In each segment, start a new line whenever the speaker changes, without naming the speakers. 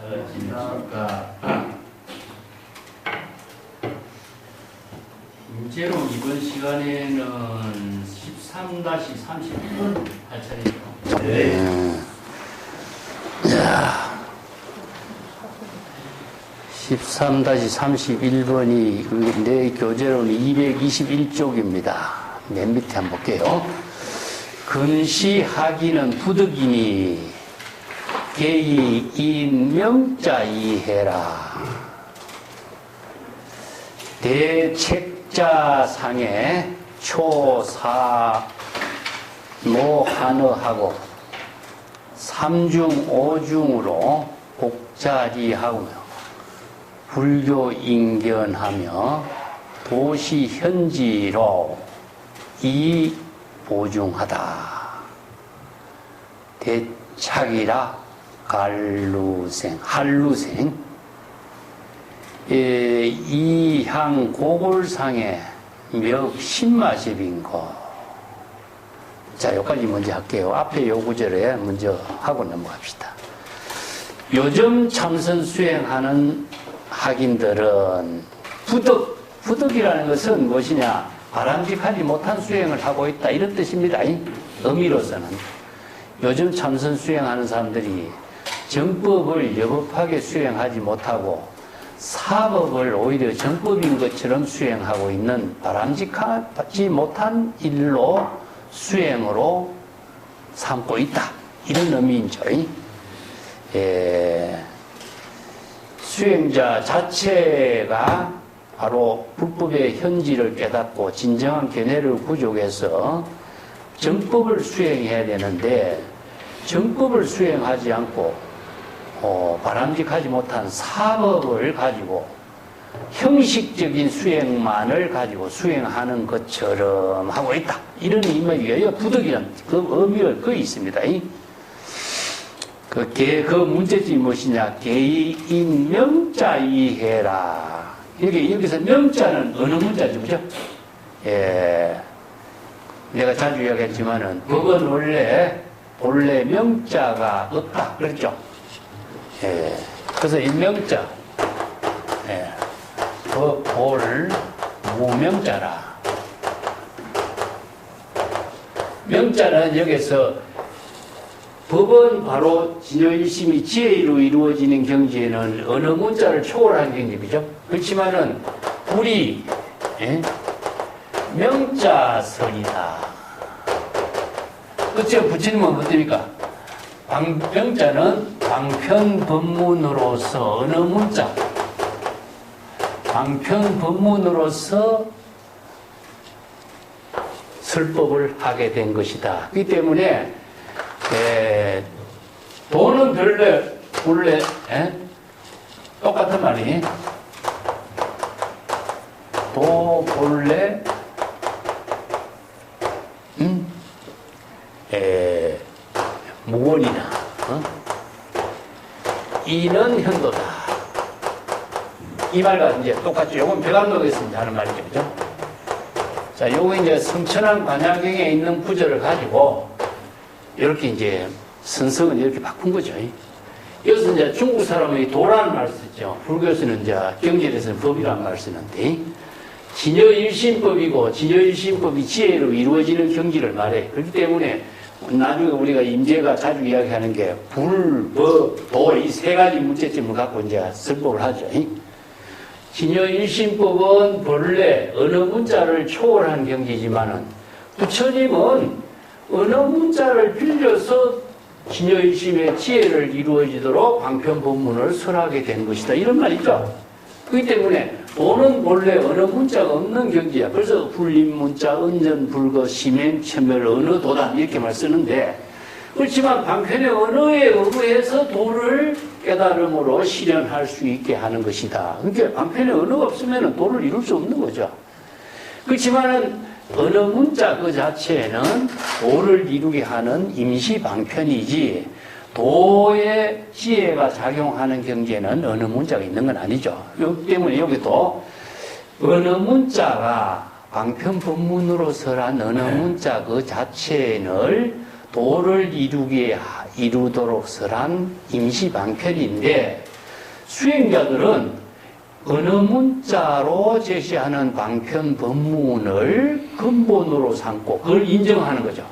잘 지내십니까? 문제로 이번 시간에는 13-31번 할 차례죠.
네. 자, 13-31번이 내 교재로는 221쪽입니다. 맨 밑에 한번 볼게요. 근시하기는 부득이니 개의 인명자이해라. 대책자상에 초사노하너하고 삼중 오중으로 복자리하며 불교인견하며 도시현지로 이보중하다. 대착이라 한루생 이향 고골상의 몇 신마십인 거. 자, 여기까지 먼저 할게요. 앞에 요 구절에 먼저 하고 넘어갑시다. 요즘 참선 수행하는 학인들은 부득이라는 것은 무엇이냐? 바람직하지 못한 수행을 하고 있다, 이런 뜻입니다. 의미로서는 요즘 참선 수행하는 사람들이 정법을 여법하게 수행하지 못하고 사법을 오히려 정법인 것처럼 수행하고 있는 바람직하지 못한 일로 수행으로 삼고 있다, 이런 의미인죠. 수행자 자체가 바로 불법의 현지를 깨닫고 진정한 견해를 구족해서 정법을 수행해야 되는데, 정법을 수행하지 않고 바람직하지 못한 사법을 가지고 형식적인 수행만을 가지고 수행하는 것처럼 하고 있다, 이런 의미에 부득이란 그 의미가 거의 있습니다. 그 문제점이 무엇이냐? 개인 명자이해라. 여기서 명자는 어느 문자죠, 그죠? 내가 자주 이야기했지만은 법은 본래 명자가 없다, 그렇죠? 그래서 일명자, 볼 무명자라. 명자는 여기서 법은 바로 진여일심이 지혜로 이루어지는 경지에는 어느 문자를 초월한 경지이죠. 그렇지만은 우리 명자설이다. 그쵸? 부처님은 어떻습니까? 명자는 방편법문으로서 어느 문자? 방편법문으로서 설법을 하게 된 것이다. 그렇기 때문에 도는 본래 똑같은 말이 도 본래 무원이나 이는 현도다. 이 말과 이제 똑같죠. 요건 배감독에서 이제 하는 말이죠, 그죠? 자, 요거 이제 성천한 관야경에 있는 구절을 가지고 이렇게 이제 선성은 이렇게 바꾼 거죠. 여기서 이제 중국 사람이 도라는 말을 쓰죠. 불교에서는 이제 경전에서는 법이라는 말을 쓰는데, 진여일심법이고 진여일심법이 지혜로 이루어지는 경지를 말해. 그렇기 때문에 나중에 우리가 임재가 자주 이야기하는 게 불, 법, 도, 이 세 가지 문제점을 갖고 이제 설법을 하죠. 진여일심법은 본래 어느 문자를 초월한 경지지만은 부처님은 어느 문자를 빌려서 진여일심의 지혜를 이루어지도록 방편법문을 설하게 된 것이다, 이런 말이죠. 그렇기 때문에 도는 본래 어느 문자가 없는 경지야. 그래서 불림문자, 은전불거, 심행천멸, 어느 도다, 이렇게 말 쓰는데, 그렇지만 방편의 언어에 의해서 도를 깨달음으로 실현할 수 있게 하는 것이다. 그러니까 방편의 언어가 없으면 도를 이룰 수 없는 거죠. 그렇지만은 어느 문자 그 자체에는 도를 이루게 하는 임시 방편이지, 도의 지혜가 작용하는 경지에는 어느 문자가 있는 건 아니죠. 그렇기 때문에 여기도 어느 문자가 방편 법문으로 설한 어느 문자 그 자체를 도를 이루도록 설한 임시 방편인데, 수행자들은 어느 문자로 제시하는 방편 법문을 근본으로 삼고 그걸 인정하는 거죠.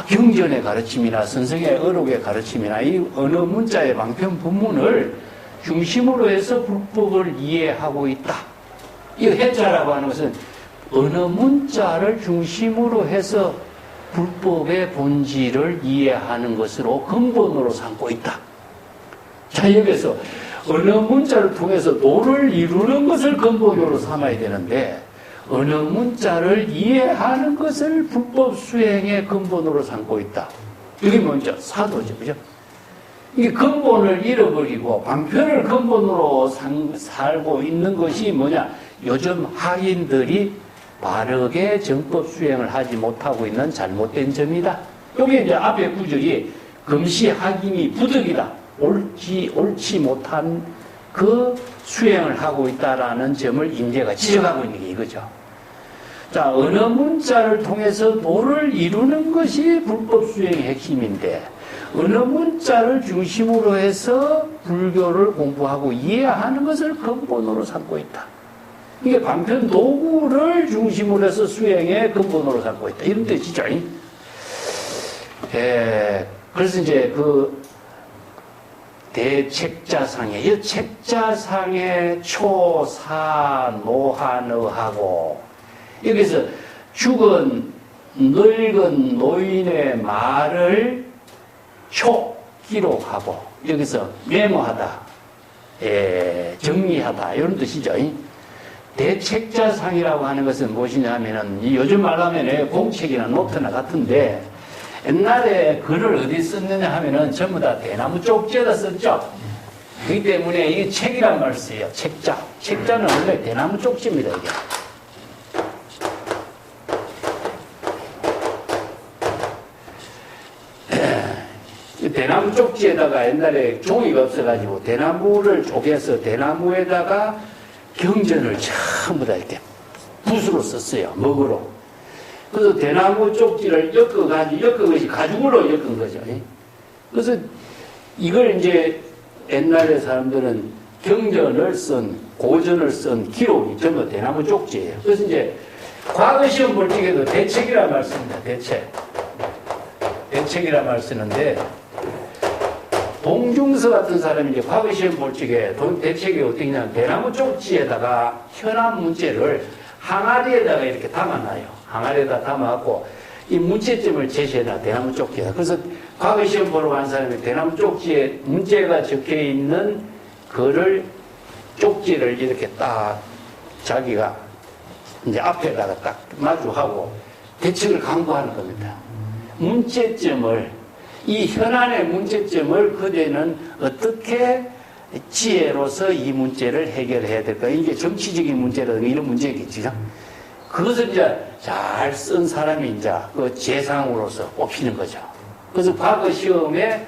경전의 가르침이나 선생의 어록의 가르침이나 이 어느 문자의 방편 법문을 중심으로 해서 불법을 이해하고 있다. 이 해자라고 하는 것은 어느 문자를 중심으로 해서 불법의 본질을 이해하는 것으로 근본으로 삼고 있다. 자, 여기서 어느 문자를 통해서 도를 이루는 것을 근본으로 삼아야 되는데 어느 문자를 이해하는 것을 불법 수행의 근본으로 삼고 있다. 이게 먼저 사도죠. 그죠? 이게 근본을 잃어버리고 방편을 근본으로 살고 있는 것이 뭐냐? 요즘 학인들이 바르게 정법 수행을 하지 못하고 있는 잘못된 점이다. 여기 이제 앞에 구절이 금시 학임이 부득이다. 옳지 못한 그 수행을 하고 있다라는 점을 인재가 지적하고 있는 게 이거죠. 자, 어느 문자를 통해서 도를 이루는 것이 불법 수행의 핵심인데 어느 문자를 중심으로 해서 불교를 공부하고 이해하는 것을 근본으로 삼고 있다. 이게 방편 도구를 중심으로 해서 수행의 근본으로 삼고 있다. 이런 뜻이죠. 그래서 이제 그 대책자상에, 이 책자상에 초, 사, 노한어하고 여기서 죽은 늙은 노인의 말을 초 기록하고 여기서 메모하다, 정리하다 이런 뜻이죠. 대책자상이라고 하는 것은 무엇이냐 하면은 요즘 말로 하면 공책이나 노트나 같은데 옛날에 글을 어디 썼느냐 하면은 전부 다 대나무 쪽지에다 썼죠. 그렇기 때문에 이 책이란 말 써요. 책자. 책자는 원래 대나무 쪽지입니다, 이게. 대나무 쪽지에다가 옛날에 종이가 없어가지고 대나무를 쪼개서 대나무에다가 경전을 전부 다 이렇게 붓으로 썼어요. 먹으로. 그래서 대나무 쪽지를 엮어가지고 가죽으로 엮은 거죠. 그래서 이걸 이제 옛날에 사람들은 경전을 쓴, 고전을 쓴 기록이 전부 대나무 쪽지예요. 그래서 이제 과거 시험 볼 적에도 대책이라 말 씁니다. 대책이라 말 쓰는데 동중서 같은 사람이 이제 과거 시험 볼 적에 대책이 어떻게 있냐면 대나무 쪽지에다가 현안 문제를 항아리에다가 이렇게 담아놔요. 항아리에다 담아갖고 이 문제점을 제시해놔, 대나무 쪽지에다. 그래서 과거 시험 보러 간 사람이 대나무 쪽지에 문제가 적혀 있는 거를 쪽지를 이렇게 딱 자기가 이제 앞에다가 딱 마주하고 대책을 강구하는 겁니다. 문제점을, 이 현안의 문제점을 그대는 어떻게 지혜로서 이 문제를 해결해야 될까? 이게 정치적인 문제라든가 이런 문제겠죠. 그것을 이제 잘 쓴 사람이 이제 그 재상으로서 뽑히는 거죠. 그래서 과거 시험에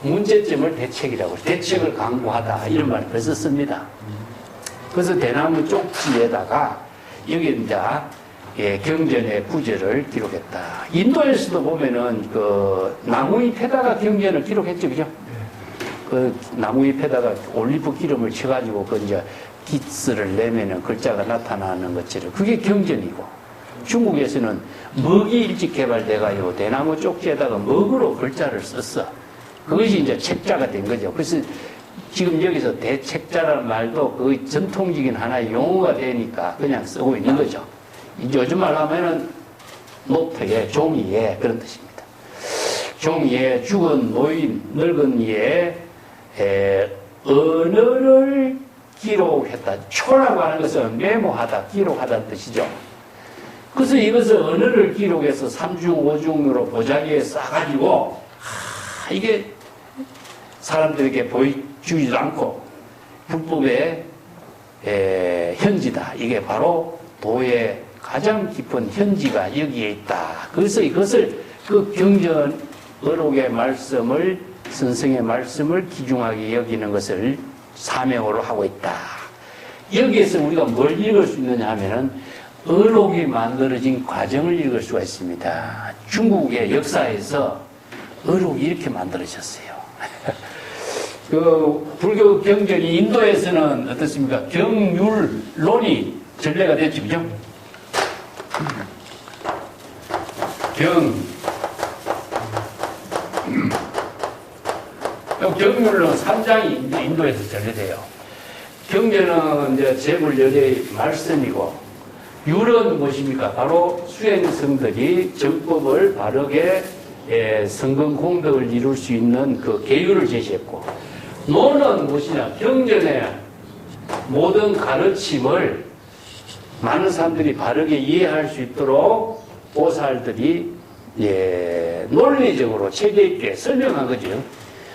문제점을 대책이라고, 대책을 강구하다 이런 말을 그래서 씁니다. 그래서 대나무 쪽지에다가 여기 이제 경전의 구절을 기록했다. 인도에서도 보면은 그 나무잎에다가 경전을 기록했죠, 그죠? 그 나무잎에다가 올리브 기름을 쳐가지고 그 이제 기스를 내면은 글자가 나타나는 것처럼 그게 경전이고, 중국에서는 먹이 일찍 개발돼가지고 대나무 쪽지에다가 먹으로 글자를 썼어. 그것이 이제 책자가 된 거죠. 그래서 지금 여기서 대책자라는 말도 그 전통적인 하나의 용어가 되니까 그냥 쓰고 있는 거죠. 이제 요즘 말로 하면은 노트에, 종이에 그런 뜻입니다. 종이에 죽은 노인, 늙은 이의 언어를 기록했다. 초라고 하는 것은 메모하다, 기록하다는 뜻이죠. 그래서 이것을 언어를 기록해서 3중, 5중으로 보자기에 싸가지고 이게 사람들에게 보여주지도 않고 불법의 현지다. 이게 바로 도의 가장 깊은 현지가 여기에 있다. 그래서 이것을 그 경전 어록의 말씀을, 선생의 말씀을 귀중하게 여기는 것을 사명으로 하고 있다. 여기에서 우리가 뭘 읽을 수 있느냐 하면은 어록이 만들어진 과정을 읽을 수가 있습니다. 중국의 역사에서 어록이 이렇게 만들어졌어요. 그 불교 경전이 인도에서는 어떻습니까? 경율론이 전례가 됐죠, 그죠? 경율론 3장이 인도에서 전례돼요. 경전은 이제 제불열의 말씀이고, 율은 무엇입니까? 바로 수행성들이 정법을 바르게 성공 공덕을 이룰 수 있는 그 계율을 제시했고, 논은 무엇이냐? 경전의 모든 가르침을 많은 사람들이 바르게 이해할 수 있도록 보살들이 논리적으로 체계 있게 설명한 거죠.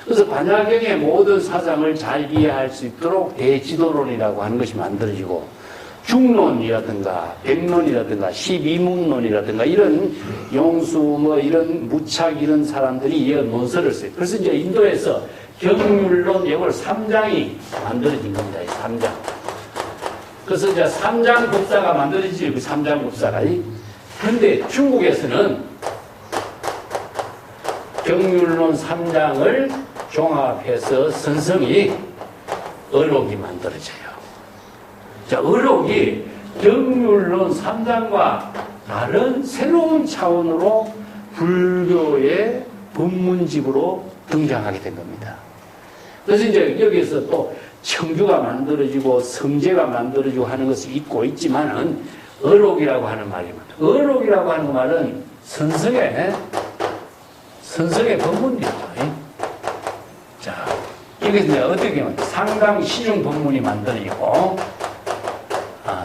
그래서 반야경의 모든 사상을 잘 이해할 수 있도록 대지도론이라고 하는 것이 만들어지고, 중론이라든가 백론이라든가 12문론이라든가 이런 용수 이런 무착 이런 사람들이 이 논설을 써요. 그래서 이제 인도에서 경율론 이걸 3장이 만들어진 겁니다. 이 3장. 그래서 이제 3장 법사가 만들어지죠. 그 3장 법사가. 그런데 중국에서는 경율론 3장을 종합해서 선성이 의록이 만들어져요. 자, 의록이 경율론 3장과 다른 새로운 차원으로 불교의 법문집으로 등장하게 된 겁니다. 그래서 이제 여기서 또 청규가 만들어지고 성제가 만들어지고 하는 것이 있고 있지만은 의록이라고 하는 말입니다. 의록이라고 하는 말은 선성의 법문이죠. 자, 이게 이제 어떻게 보면 상당 시중 법문이 만들어지고,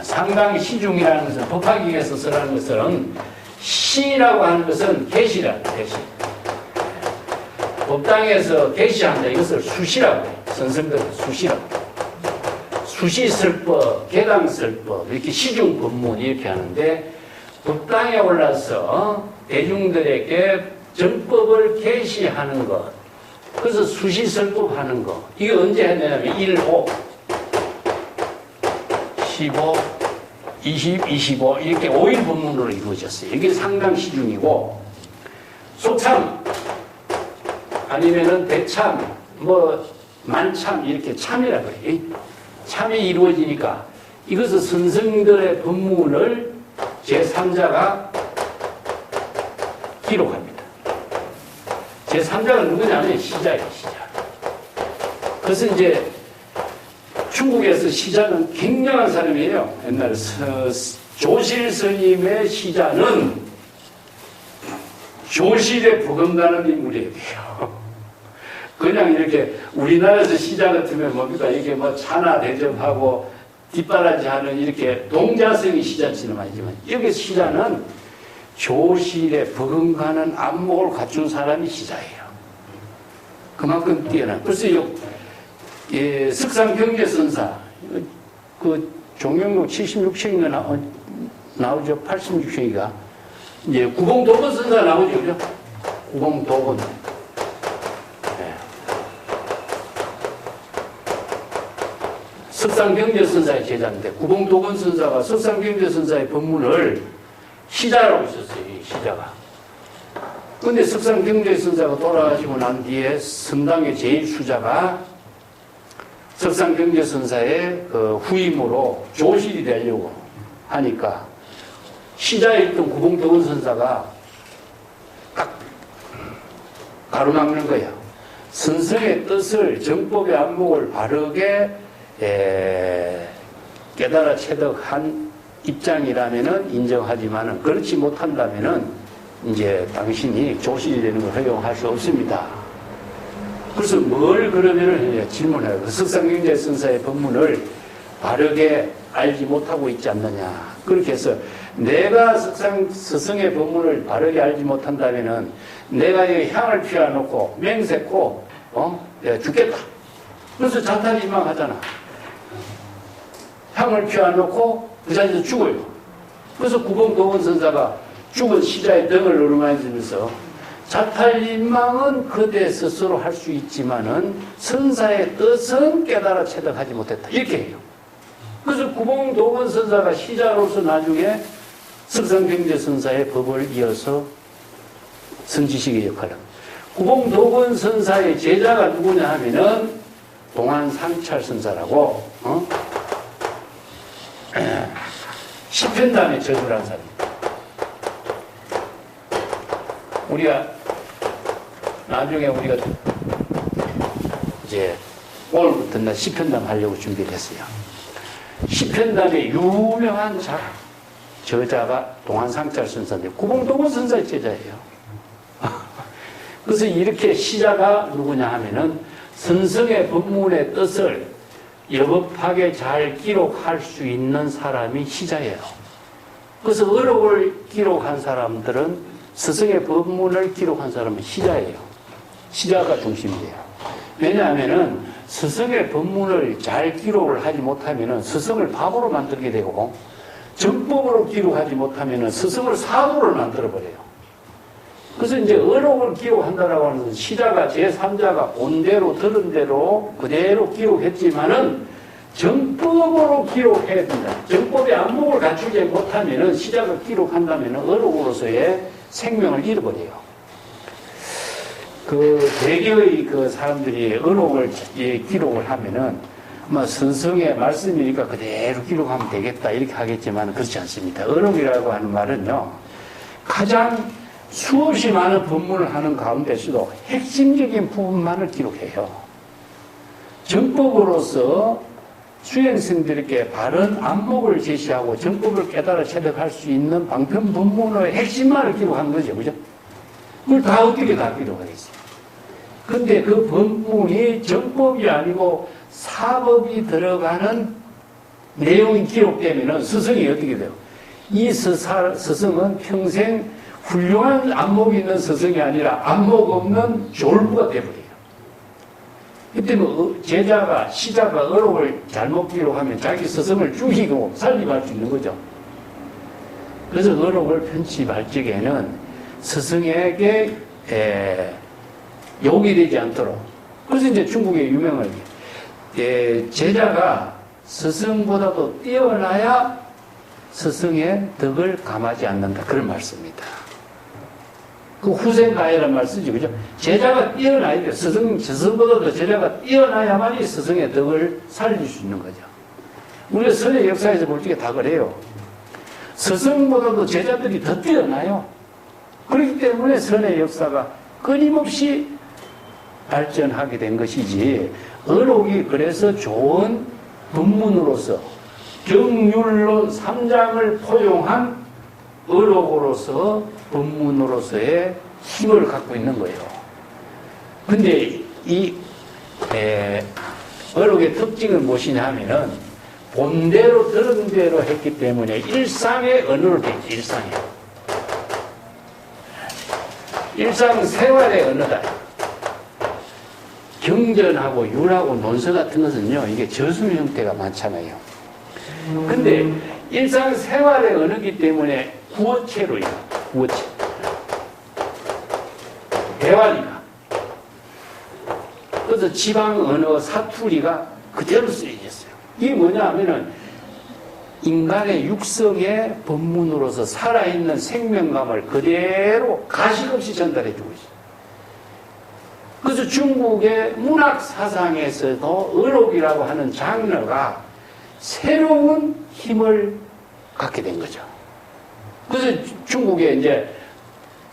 상당 시중이라는 것은 법화기에서 쓰라는 것은 시라고 하는 것은 계시라, 계시. 법당에서 계시한다. 이것을 수시라고 해요. 선생들은 수시라고. 수시설법, 개당설법, 이렇게 시중 법문 이렇게 하는데, 법당에 올라서 대중들에게 정법을 계시하는 것, 그래서 수시설법 하는 거, 이게 언제 했냐면 1, 5, 15, 20, 25 이렇게 5일 법문으로 이루어졌어요. 이게 상당 시중이고, 소참 아니면은 대참 만참 이렇게 참이라고 해요. 참이 이루어지니까 이것은 선생들의 법문을 제3자가 기록합니다. 제3자가 누구냐면 시자예요, 시자. 그래서 이제 중국에서 시자는 굉장한 사람이에요. 옛날에 조실 스님의 시자는 조실에 버금가는 인물이에요. 그냥 이렇게 우리나라에서 시자 같으면 뭡니까? 이게 차나 대접하고 뒷바라지 하는 이렇게 동자성이 시자처럼 아니지만, 여기 시자는 조실에 버금가는 안목을 갖춘 사람이 시자예요. 그만큼 뛰어난. 그래서 석상경제선사, 그 종영록 76층인가 나오죠. 86층인가. 이제 구봉도건선사 나오죠. 그죠? 구봉도건. 네. 석상경제선사의 제자인데, 구봉도건선사가 석상경제선사의 법문을 시자라고 있었어요. 이 시자가. 근데 석상경제선사가 돌아가시고 난 뒤에 성당의 제1수자가 석상경제선사의 그 후임으로 조실이 되려고 하니까 시자에 있던 구봉도건선사가 딱 가로막는 거야. 선성의 뜻을, 정법의 안목을 바르게 깨달아 체득한 입장이라면은 인정하지만은 그렇지 못한다면은 이제 당신이 조실이 되는 걸 허용할 수 없습니다. 그래서 뭘 그러면은 질문해요. 석상경제선사의 법문을 바르게 알지 못하고 있지 않느냐. 그렇게 해서 내가 스승의 법문을 바르게 알지 못한다면은 내가 이 향을 피워놓고 맹세코 내가 죽겠다. 그래서 자탄이망하잖아. 향을 피워놓고 그 자리에서 죽어요. 그래서 구봉도건선사가 죽은 시자의 등을 어루만지면서 자탈림망은 그대 스스로 할 수 있지만은 선사의 뜻은 깨달아 체득하지 못했다. 이렇게 해요. 그래서 구봉도건선사가 시자로서 나중에 석상경제선사의 법을 이어서 선지식의 역할을 합니다. 구봉도건선사의 제자가 누구냐 하면은 동안상찰선사라고 시편단에 저주를 한 사람입니다. 우리가 나중에 우리가 이제 오늘부터 나 시편단 하려고 준비를 했어요. 시편단의 유명한 저자가 동안상찰선사인데 구봉동원 선사의 제자예요. 그래서 이렇게 시자가 누구냐 하면은 선성의 법문의 뜻을 여법하게 잘 기록할 수 있는 사람이 시자예요. 그래서 어록을 기록한 사람들은 스승의 법문을 기록한 사람은 시자예요. 시자가 중심이에요. 왜냐하면은 스승의 법문을 잘 기록을 하지 못하면은 스승을 바보로 만들게 되고 정법으로 기록하지 못하면은 스승을 사도를 만들어버려요. 그래서 이제 어록을 기록한다라고 하는 것은 시자가 제3자가 본 대로 들은 대로 그대로 기록했지만은 정법으로 기록해야 된다. 정법의 안목을 갖추지 못하면은 시자가 기록한다면은 어록으로서의 생명을 잃어버려요. 그 대개의 그 사람들이 어록을 기록을 하면은 뭐 선성의 말씀이니까 그대로 기록하면 되겠다 이렇게 하겠지만 그렇지 않습니다. 어록이라고 하는 말은요 가장 수없이 많은 법문을 하는 가운데서도 핵심적인 부분만을 기록해요. 정법으로서 수행생들에게 바른 안목을 제시하고 정법을 깨달아 체득할 수 있는 방편 법문의 핵심만을 기록한 거죠. 그죠? 그걸 다 어떻게 다 기록하겠어요? 근데 그 법문이 정법이 아니고 사법이 들어가는 내용이 기록되면은 스승이 어떻게 돼요? 이 스승은 평생 훌륭한 안목이 있는 스승이 아니라 안목 없는 졸부가 되어버려요. 그때 뭐 제자가 시자가 어록을 잘못 기록하면 자기 스승을 죽이고 살림할 수 있는 거죠. 그래서 어록을 편집할 적에는 스승에게 욕이 되지 않도록. 그래서 이제 중국의 유명한 제자가 스승보다도 뛰어나야 스승의 덕을 감하지 않는다. 그런 말씀입니다. 그 후생가해라는 말 쓰죠. 그죠? 제자가 뛰어나야 돼요. 스승보다도 제자가 뛰어나야만이 스승의 덕을 살릴 수 있는 거죠. 우리가 선의 역사에서 볼 적에 다 그래요. 스승보다도 제자들이 더 뛰어나요. 그렇기 때문에 선의 역사가 끊임없이 발전하게 된 것이지, 어록이 그래서 좋은 법문으로서 경율론 3장을 포용한 어록으로서 법문으로서의 힘을 갖고 있는 거예요. 근데 이 어록의 특징은 무엇이냐 하면은 본대로 들은 대로 했기 때문에 일상의 언어로 되어 있지. 일상생활의 언어다. 경전하고 율하고 논서 같은 것은요, 이게 저술 형태가 많잖아요. 근데 일상생활의 언어이기 때문에 구어체로 이거, 구어체. 대화니까. 그래서 지방 언어 사투리가 그대로 쓰여졌어요. 이게 뭐냐 하면은 인간의 육성의 법문으로서 살아있는 생명감을 그대로 가식 없이 전달해주고 있어요. 그래서 중국의 문학 사상에서도 어록이라고 하는 장르가 새로운 힘을 갖게 된 거죠. 그래서 중국에 이제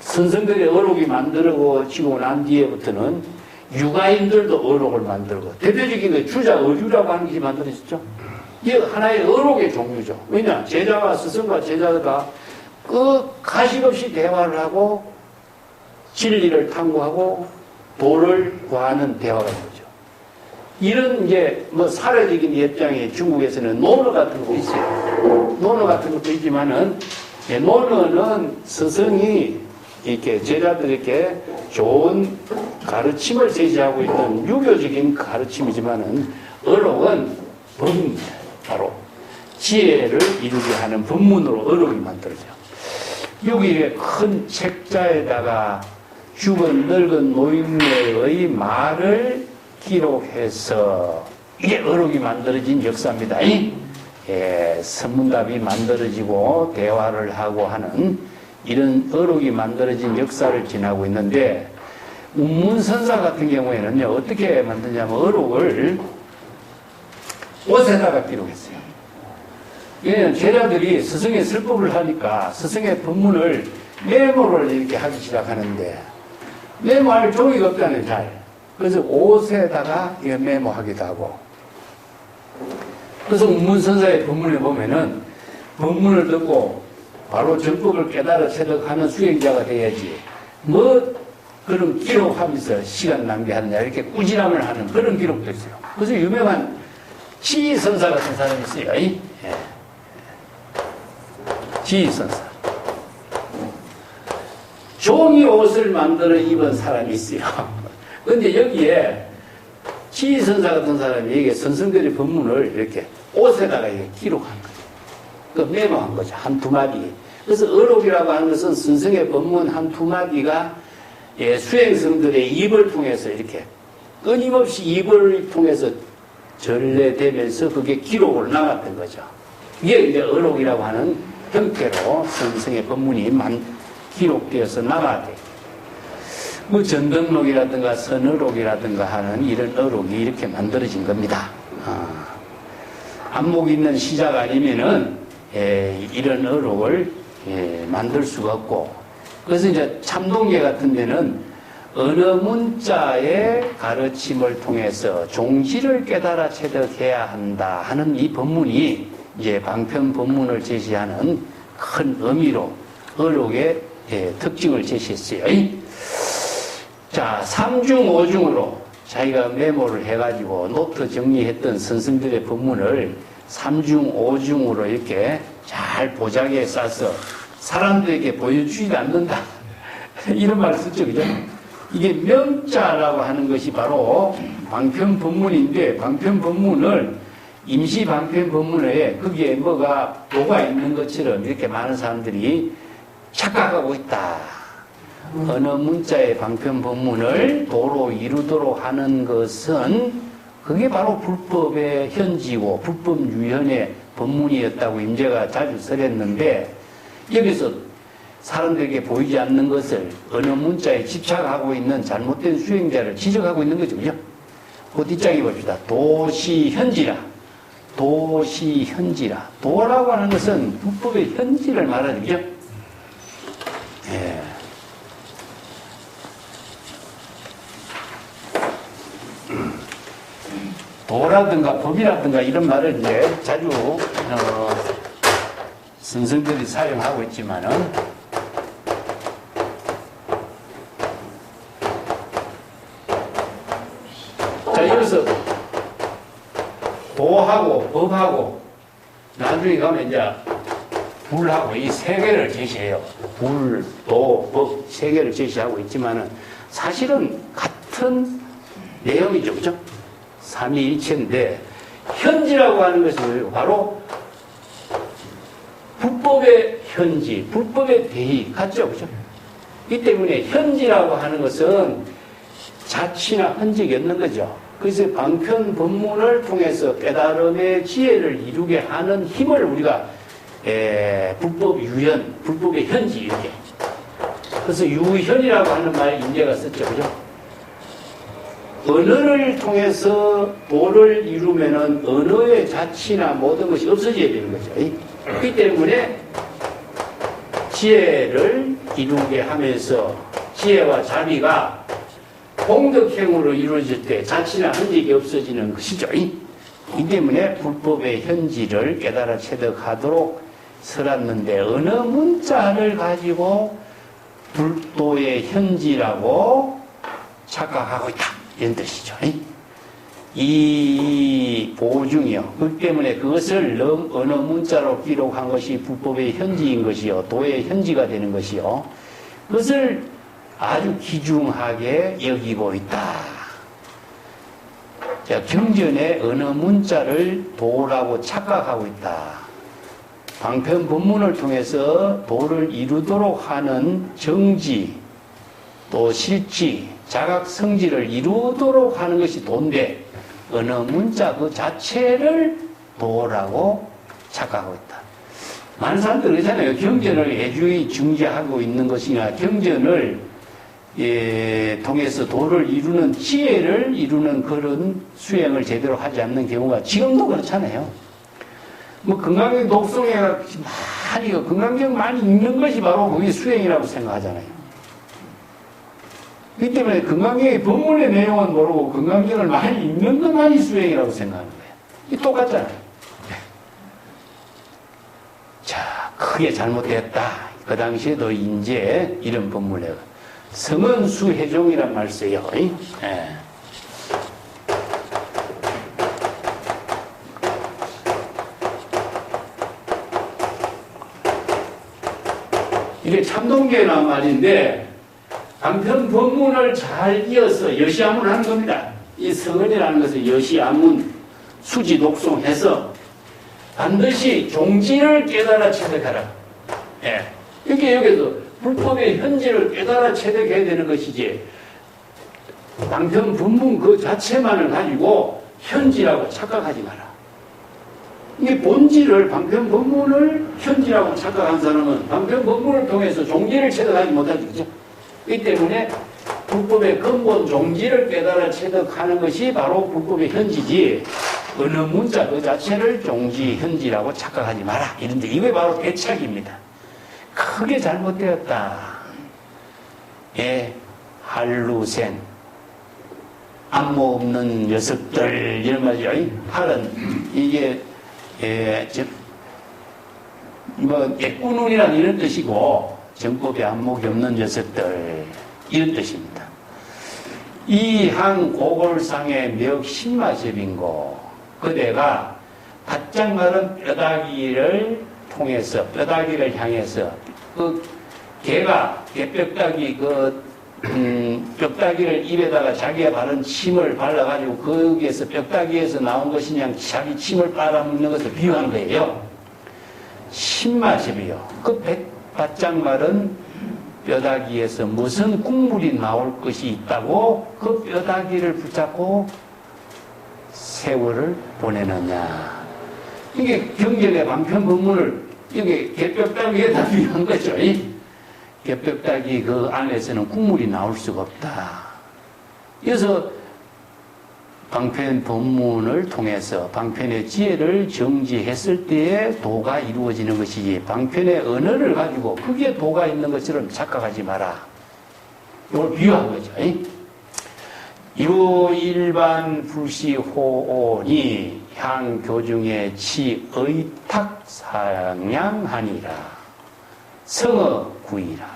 선생들이 어록이 만들어지고 난 뒤에부터는 유가인들도 어록을 만들고, 대표적인 게 주자 어류라고 하는 것이 만들어졌죠. 이게 하나의 어록의 종류죠. 왜냐? 제자와 스승과 제자가 그 가식 없이 대화를 하고 진리를 탐구하고 도를 구하는 대화가 되죠. 이런 이제 뭐 사례적인 입장에 중국에서는 논어 같은 거 있어요. 논어 같은 것도 있지만은 논어는 스승이 이렇게 제자들에게 좋은 가르침을 제시하고 있는 유교적인 가르침이지만은 어록은 법입니다. 바로 지혜를 이루게 하는 법문으로 어록이 만들어져. 여기에 큰 책자에다가 죽은 늙은 노인네의 말을 기록해서 이게 어록이 만들어진 역사입니다. 선문답이 만들어지고 대화를 하고 하는 이런 어록이 만들어진 역사를 지나고 있는데, 운문선사 같은 경우에는요, 어떻게 만드냐면, 어록을 옷에다가 기록했어요. 왜냐면 제자들이 스승의 설법을 하니까 스승의 법문을 메모를 이렇게 하기 시작하는데, 메모할 종이가 없다는 잘. 그래서 옷에다가 이거 메모하기도 하고. 그래서 운문선사의 법문에 보면은, 법문을 듣고 바로 정법을 깨달아 체득하는 수행자가 돼야지. 뭐, 그런 기록하면서 시간 낭비하느냐, 이렇게 꾸지람을 하는 그런 기록도 있어요. 그래서 유명한 지선사 같은 사람이 있어요. 예. 지선사. 종이 옷을 만들어 입은 사람이 있어요. 근데 여기에 지선사 같은 사람이 이게 선생들의 법문을 이렇게 옷에다가 이렇게 기록한 거죠. 그 메모한 거죠. 한두 마디. 그래서 어록이라고 하는 것은 선생의 법문 한두 마디가 예, 수행성들의 입을 통해서 이렇게 끊임없이 입을 통해서 전래되면서 그게 기록으로 남았던 거죠. 이게 이제 어록이라고 하는 형태로 선생의 법문이 기록되어서 남아야 돼요. 뭐 전등록이라든가 선어록이라든가 하는 이런 어록이 이렇게 만들어진 겁니다. 안목 있는 시작 아니면은 이런 어록을 만들 수가 없고, 그래서 이제 참동계 같은 데는 어느 문자의 가르침을 통해서 종지를 깨달아 체득해야 한다 하는 이 법문이 이제 방편 법문을 제시하는 큰 의미로 어록의 특징을 제시했어요. 자, 3중 5중으로 자기가 메모를 해가지고 노트 정리했던 선생들의 법문을 3중 5중으로 이렇게 잘 보자기에 싸서 사람들에게 보여주지도 않는다. 이런 말을 썼죠. 그죠? 이게 명자라고 하는 것이 바로 방편 법문인데, 방편 법문을 임시 방편 법문에 거기에 뭐가 도가 있는 것처럼 이렇게 많은 사람들이 착각하고 있다. 어느 문자의 방편 법문을 도로 이루도록 하는 것은 그게 바로 불법의 현지고 불법 유현의 법문이었다고 임재가 자주 설했는데, 여기서 사람들에게 보이지 않는 것을 어느 문자에 집착하고 있는 잘못된 수행자를 지적하고 있는 거죠. 그죠? 그 뒷장에 봅시다. 도시현지라. 도시현지라. 도라고 하는 것은 불법의 현지를 말하는 거죠. 예. 도라든가 법이라든가 이런 말을 이제 자주 선생들이 사용하고 있지만은, 자, 여기서 도하고 법하고 나중에 가면 이제 불하고 이 세 개를 제시해요. 불, 도, 법 세 개를 제시하고 있지만은 사실은 같은 내용이죠. 그죠? 삼위일체인데, 현지라고 하는 것은 바로 불법의 현지, 불법의 대의 같죠? 그죠? 이 때문에 현지라고 하는 것은 자치나 흔적이 없는 거죠. 그래서 방편 법문을 통해서 깨달음의 지혜를 이루게 하는 힘을 우리가 불법 유현, 불법의 현지 이렇게. 그래서 유현이라고 하는 말 인재가 썼죠. 그죠? 언어를 통해서 도를 이루면은 언어의 자치나 모든 것이 없어져야 되는 거죠. 그렇기 때문에 지혜를 이루게 하면서 지혜와 자비가 공덕행으로 이루어질 때 자치나 흔적이 없어지는 것이죠. 이 때문에 불법의 현지를 깨달아 체득하도록 설했는데, 어느 문자를 가지고 불도의 현지라고 착각하고 있다. 이런 뜻이죠. 이 보중이요. 그렇기 때문에 그것을 어느 문자로 기록한 것이 불법의 현지인 것이요. 도의 현지가 되는 것이요. 그것을 아주 귀중하게 여기고 있다. 자, 경전에 어느 문자를 도라고 착각하고 있다. 방편 법문을 통해서 도를 이루도록 하는 정지, 또 실지, 자각 성지를 이루도록 하는 것이 도인데, 어느 문자 그 자체를 도라고 착각하고 있다. 많은 사람들이 그러잖아요. 경전을 애주의 중지하고 있는 것이나 경전을 통해서 도를 이루는 지혜를 이루는 그런 수행을 제대로 하지 않는 경우가 지금도 그렇잖아요. 뭐 건강경 독송에 많이 건강경 많이 읽는 것이 바로 그게 수행이라고 생각하잖아요. 그렇기 때문에 건강경의 법문의 내용은 모르고 건강경을 많이 읽는 것만이 수행이라고 생각하는 거예요. 이 똑같잖아요. 자, 크게 잘못되었다. 그 당시에도 이제 이런 법문을 성은수혜종이란 말 써요. 예. 이게 참동계에 나온 말인데 방편 법문을 잘 이어서 여시아문 하는 겁니다. 이 성은이라는 것은 여시아문 수지 독송해서 반드시 종지를 깨달아 체득하라. 예. 여기서 불법의 현지를 깨달아 체득해야 되는 것이지 방편 법문 그 자체만을 가지고 현지라고 착각하지 마라. 이게 본질을 방편 법문을 현지라고 착각한 사람은 방편 법문을 통해서 종지를 체득하지 못하지. 그죠? 이 때문에 불법의 근본 종지를 깨달아 체득하는 것이 바로 불법의 현지지 어느 문자 그 자체를 종지 현지라고 착각하지 마라. 이런데 이게 바로 대착입니다. 크게 잘못되었다. 예, 한루센 안모 없는 녀석들 이런 말이죠. 할은 이게 예꾸눈이란 이런 뜻이고 정법에 안목이 없는 녀석들 이런 뜻입니다. 이항 고골상의 멱 신마접인고 그대가 바짝 마른 뼈다귀를 통해서 뼈다귀를 향해서 그 개가 개뼈다귀 뼈다귀를 입에다가 자기가 바른 침을 발라가지고 거기에서 뼈다귀에서 나온 것이 그냥 자기 침을 빨아먹는 것을 비유한 거예요. 신마십이요. 그 바짝 마른 뼈다귀에서 무슨 국물이 나올 것이 있다고 그 뼈다귀를 붙잡고 세월을 보내느냐. 이게 경전의 방편 법문을 이게 개뼈다귀에다 비유한 거죠. 개뼈다귀 그 안에서는 국물이 나올 수가 없다. 그래서 방편 법문을 통해서 방편의 지혜를 정지했을 때에 도가 이루어지는 것이지 방편의 언어를 가지고 그게 도가 있는 것처럼 착각하지 마라. 이걸 비유한 거죠. 유 일반 불시 호온이 향 교중의 치 의탁 상향하니라. 성어 구이라.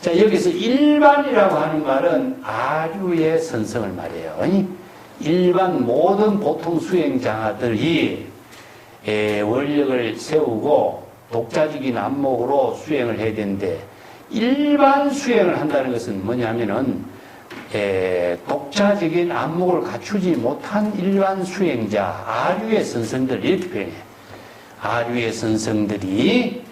자, 여기서 일반이라고 하는 말은 아류의 선성을 말해요. 일반 모든 보통 수행자들이 원력을 세우고 독자적인 안목으로 수행을 해야 되는데 일반 수행을 한다는 것은 뭐냐면은 독자적인 안목을 갖추지 못한 일반 수행자, 아류의 선성들 이렇게 표현해요. 아류의 선성들이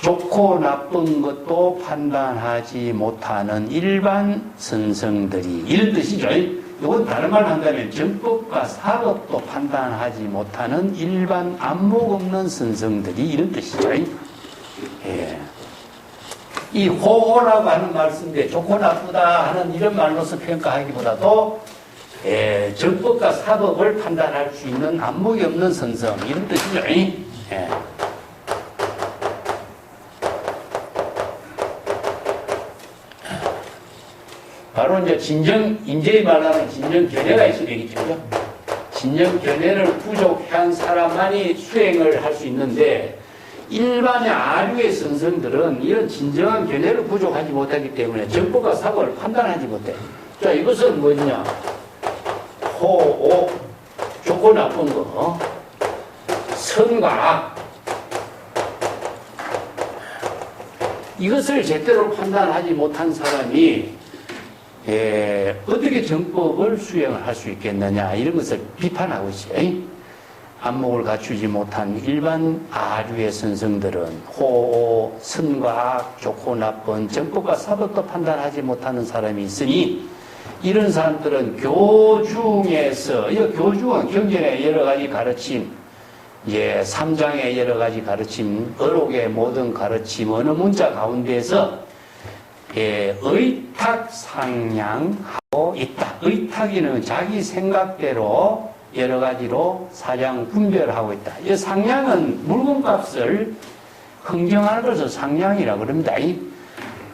좋고 나쁜 것도 판단하지 못하는 일반 선성들이 이런 뜻이죠. 이건 다른 말로 한다면 정법과 사법도 판단하지 못하는 일반 안목 없는 선성들이 이런 뜻이죠. 이 호호라고 하는 말씀인데 좋고 나쁘다 하는 이런 말로서 평가하기보다도 정법과 사법을 판단할 수 있는 안목이 없는 선성 이런 뜻이죠. 바로 이제 인제의 말하는 진정 견해가 있어야 되겠죠. 진정 견해를 부족한 사람만이 수행을 할 수 있는데 일반의 아류의 선성들은 이런 진정한 견해를 부족하지 못하기 때문에 정법과 사고를 판단하지 못해. 자, 이것은 뭐냐? 호오, 좋고 나쁜 거, 선과 악. 이것을 제대로 판단하지 못한 사람이 어떻게 정법을 수행을 할 수 있겠느냐 이런 것을 비판하고 있어요. 안목을 갖추지 못한 일반 아류의 선성들은 호오, 선과 악, 좋고 나쁜 정법과 사법도 판단하지 못하는 사람이 있으니 이런 사람들은 교중에서 교중은 경전의 여러 가지 가르침, 삼장의 여러 가지 가르침, 어록의 모든 가르침 어느 문자 가운데에서 의탁 상량하고 있다. 의탁이는 자기 생각대로 여러 가지로 사량 분별하고 있다. 이 상량은 물건값을 흥정하는 것을 상량이라고 그럽니다.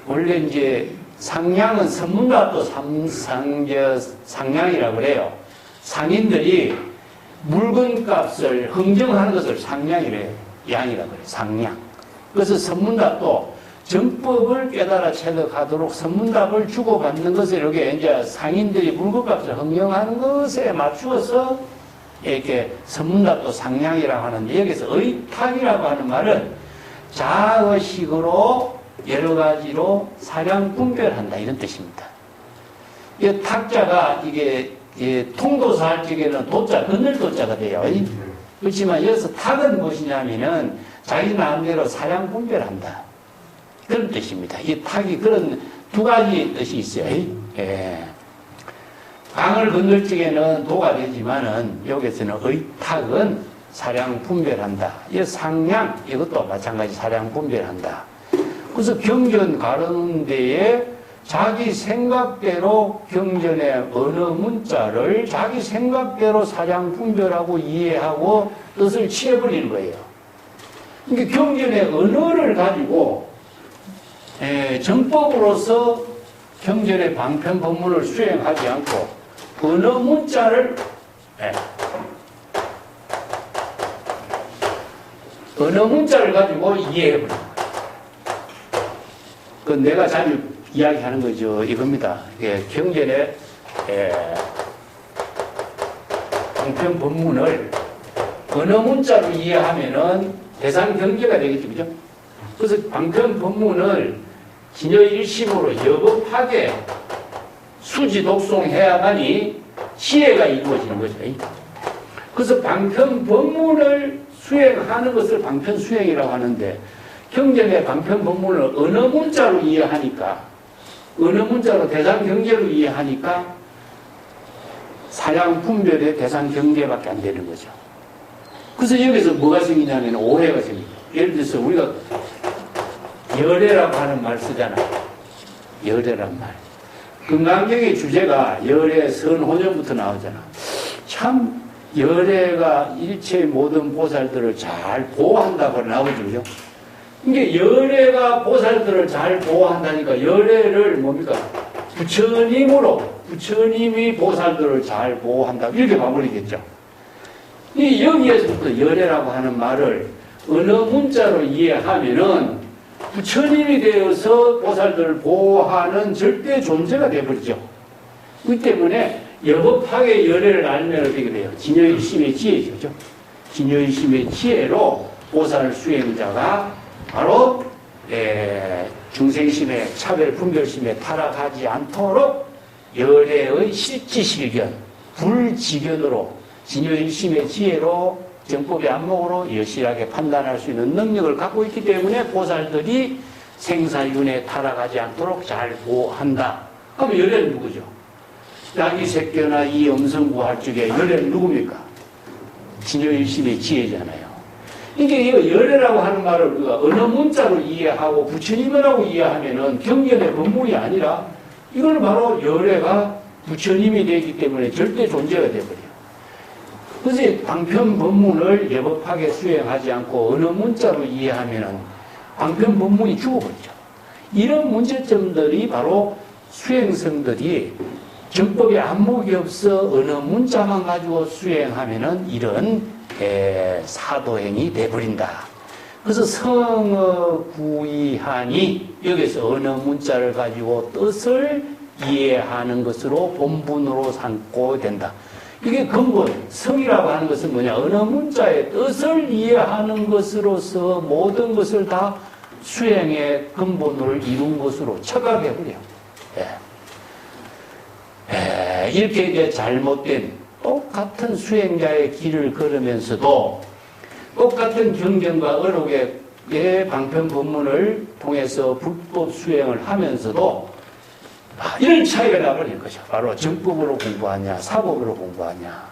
원래 이제 상량은 선문답도 상량이라고 그래요. 상인들이 물건값을 흥정하는 것을 상량이래요. 양이라고 그래요. 상량. 그래서 선문답도 정법을 깨달아 체득하도록 선문답을 주고받는 것을 이렇게 이제 상인들이 물건값을 흥정하는 것에 맞추어서 이렇게 선문답도 상량이라고 하는데, 여기서 의탁이라고 하는 말은 자의식으로 여러 가지로 사량 분별한다, 이런 뜻입니다. 이 탁자가 이게 통도사 할 적에는 도자, 건널 도자가 돼요. 그렇지만 여기서 탁은 무엇이냐면은 자기 나름대로 사량 분별한다, 그런 뜻입니다. 이 탁이 그런 두 가지 뜻이 있어요. 강을 건널 적에는 도가 되지만은 여기서는 의탁은 사량 분별한다. 이 상량, 이것도 마찬가지 사량 분별한다. 그래서 경전 가르는 데에 자기 생각대로 경전의 언어 문자를 자기 생각대로 사량 분별하고 이해하고 뜻을 취해버리는 거예요. 그러니까 경전의 언어를 가지고 정법으로서 경전의 방편 법문을 수행하지 않고 언어 문자를 언어 문자를 가지고 이해해버리는 거예요. 그 내가 자주 이야기하는 거죠. 이겁니다. 경전의 방편 법문을 언어 문자로 이해하면은 대상 경계가 되겠죠. 그죠? 그래서 방편 법문을 진여일심으로 여법하게 수지 독송해야만이 지혜가 이루어지는 거죠. 그래서 방편 법문을 수행하는 것을 방편 수행이라고 하는데, 경전의 방편 법문을 언어 문자로 이해하니까, 언어 문자로 대상 경계로 이해하니까 사량 분별의 대상 경계밖에 안 되는 거죠. 그래서 여기서 뭐가 생기냐면 오해가 생깁니다. 예를 들어서 우리가 열애라고 하는 말 쓰잖아. 열애란 말. 금강경의 주제가 열애 선호전부터 나오잖아. 참 열애가 일체의 모든 보살들을 잘 보호한다고 나오죠. 그죠? 이게 열애가 보살들을 잘 보호한다니까, 열애를 뭡니까? 부처님이 보살들을 잘 보호한다, 이렇게 봐버리겠죠. 이 여기에서부터 열애라고 하는 말을 언어 문자로 이해하면은 부처님이 되어서 보살들을 보호하는 절대 존재가 되어버리죠. 그 때문에 여법하게 열애를 알면 어떻게 돼요? 진여일심의 지혜죠. 진여일심의 지혜로 보살 수행자가 바로 중생심의 차별 분별심에 타락하지 않도록 열애의 실지실견, 불지견으로 진여일심의 지혜로 정법의 안목으로 여실하게 판단할 수 있는 능력을 갖고 있기 때문에 보살들이 생사윤에 타락하지 않도록 잘 보호한다. 그럼 열애는 누구죠? 야기색견나 이 음성구할 적에 열애는 누굽니까? 진여일심의 지혜잖아요. 이게 이거 열애라고 하는 말을 우리가 언어 문자로 이해하고 부처님이라고 이해하면은 경전의 법문이 아니라 이거는 바로 열애가 부처님이 되기 때문에 절대 존재가 되어버려요. 그래서 방편 법문을 예법하게 수행하지 않고 언어 문자로 이해하면은 방편 법문이 죽어버리죠. 이런 문제점들이 바로 수행성들이 정법에 안목이 없어 언어 문자만 가지고 수행하면은 이런 사도행이 돼버린다. 그래서 성어 구이하니 여기서 언어 문자를 가지고 뜻을 이해하는 것으로 본분으로 삼고 된다. 이게 근본, 성이라고 하는 것은 뭐냐? 언어 문자의 뜻을 이해하는 것으로서 모든 것을 다 수행의 근본을 이룬 것으로 착각해버려. 이렇게 이제 잘못된 똑같은 수행자의 길을 걸으면서도 똑같은 경전과 언어의 방편 법문을 통해서 불법 수행을 하면서도 이런 차이가 나버리는 거죠. 바로 정법으로 공부하냐, 사법으로 공부하냐,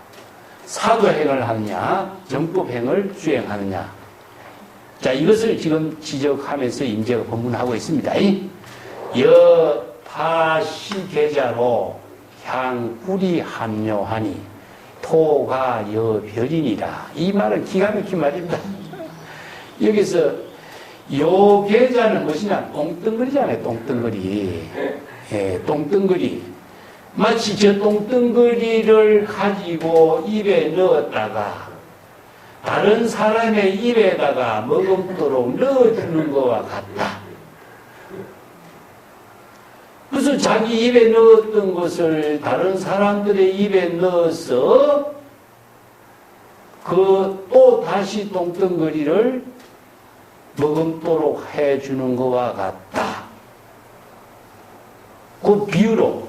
사도행을 하느냐, 정법행을 수행하느냐. 자, 이것을 지금 지적하면서 임재가 법문하고 있습니다. 여타시계자로 향꿀이 합묘하니 토가 여별이니라. 이 말은 기가 막힌 말입니다. 여기서 요 계자는 무엇이냐? 똥덩거리잖아요. 똥덩거리. 예, 똥덩거리. 마치 저 똥덩거리를 가지고 입에 넣었다가 다른 사람의 입에다가 머금도록 넣어주는 것과 같다. 그래서 자기 입에 넣었던 것을 다른 사람들의 입에 넣어서 또 다시 똥덩거리를 머금도록 해주는 것과 같다. 그 비유로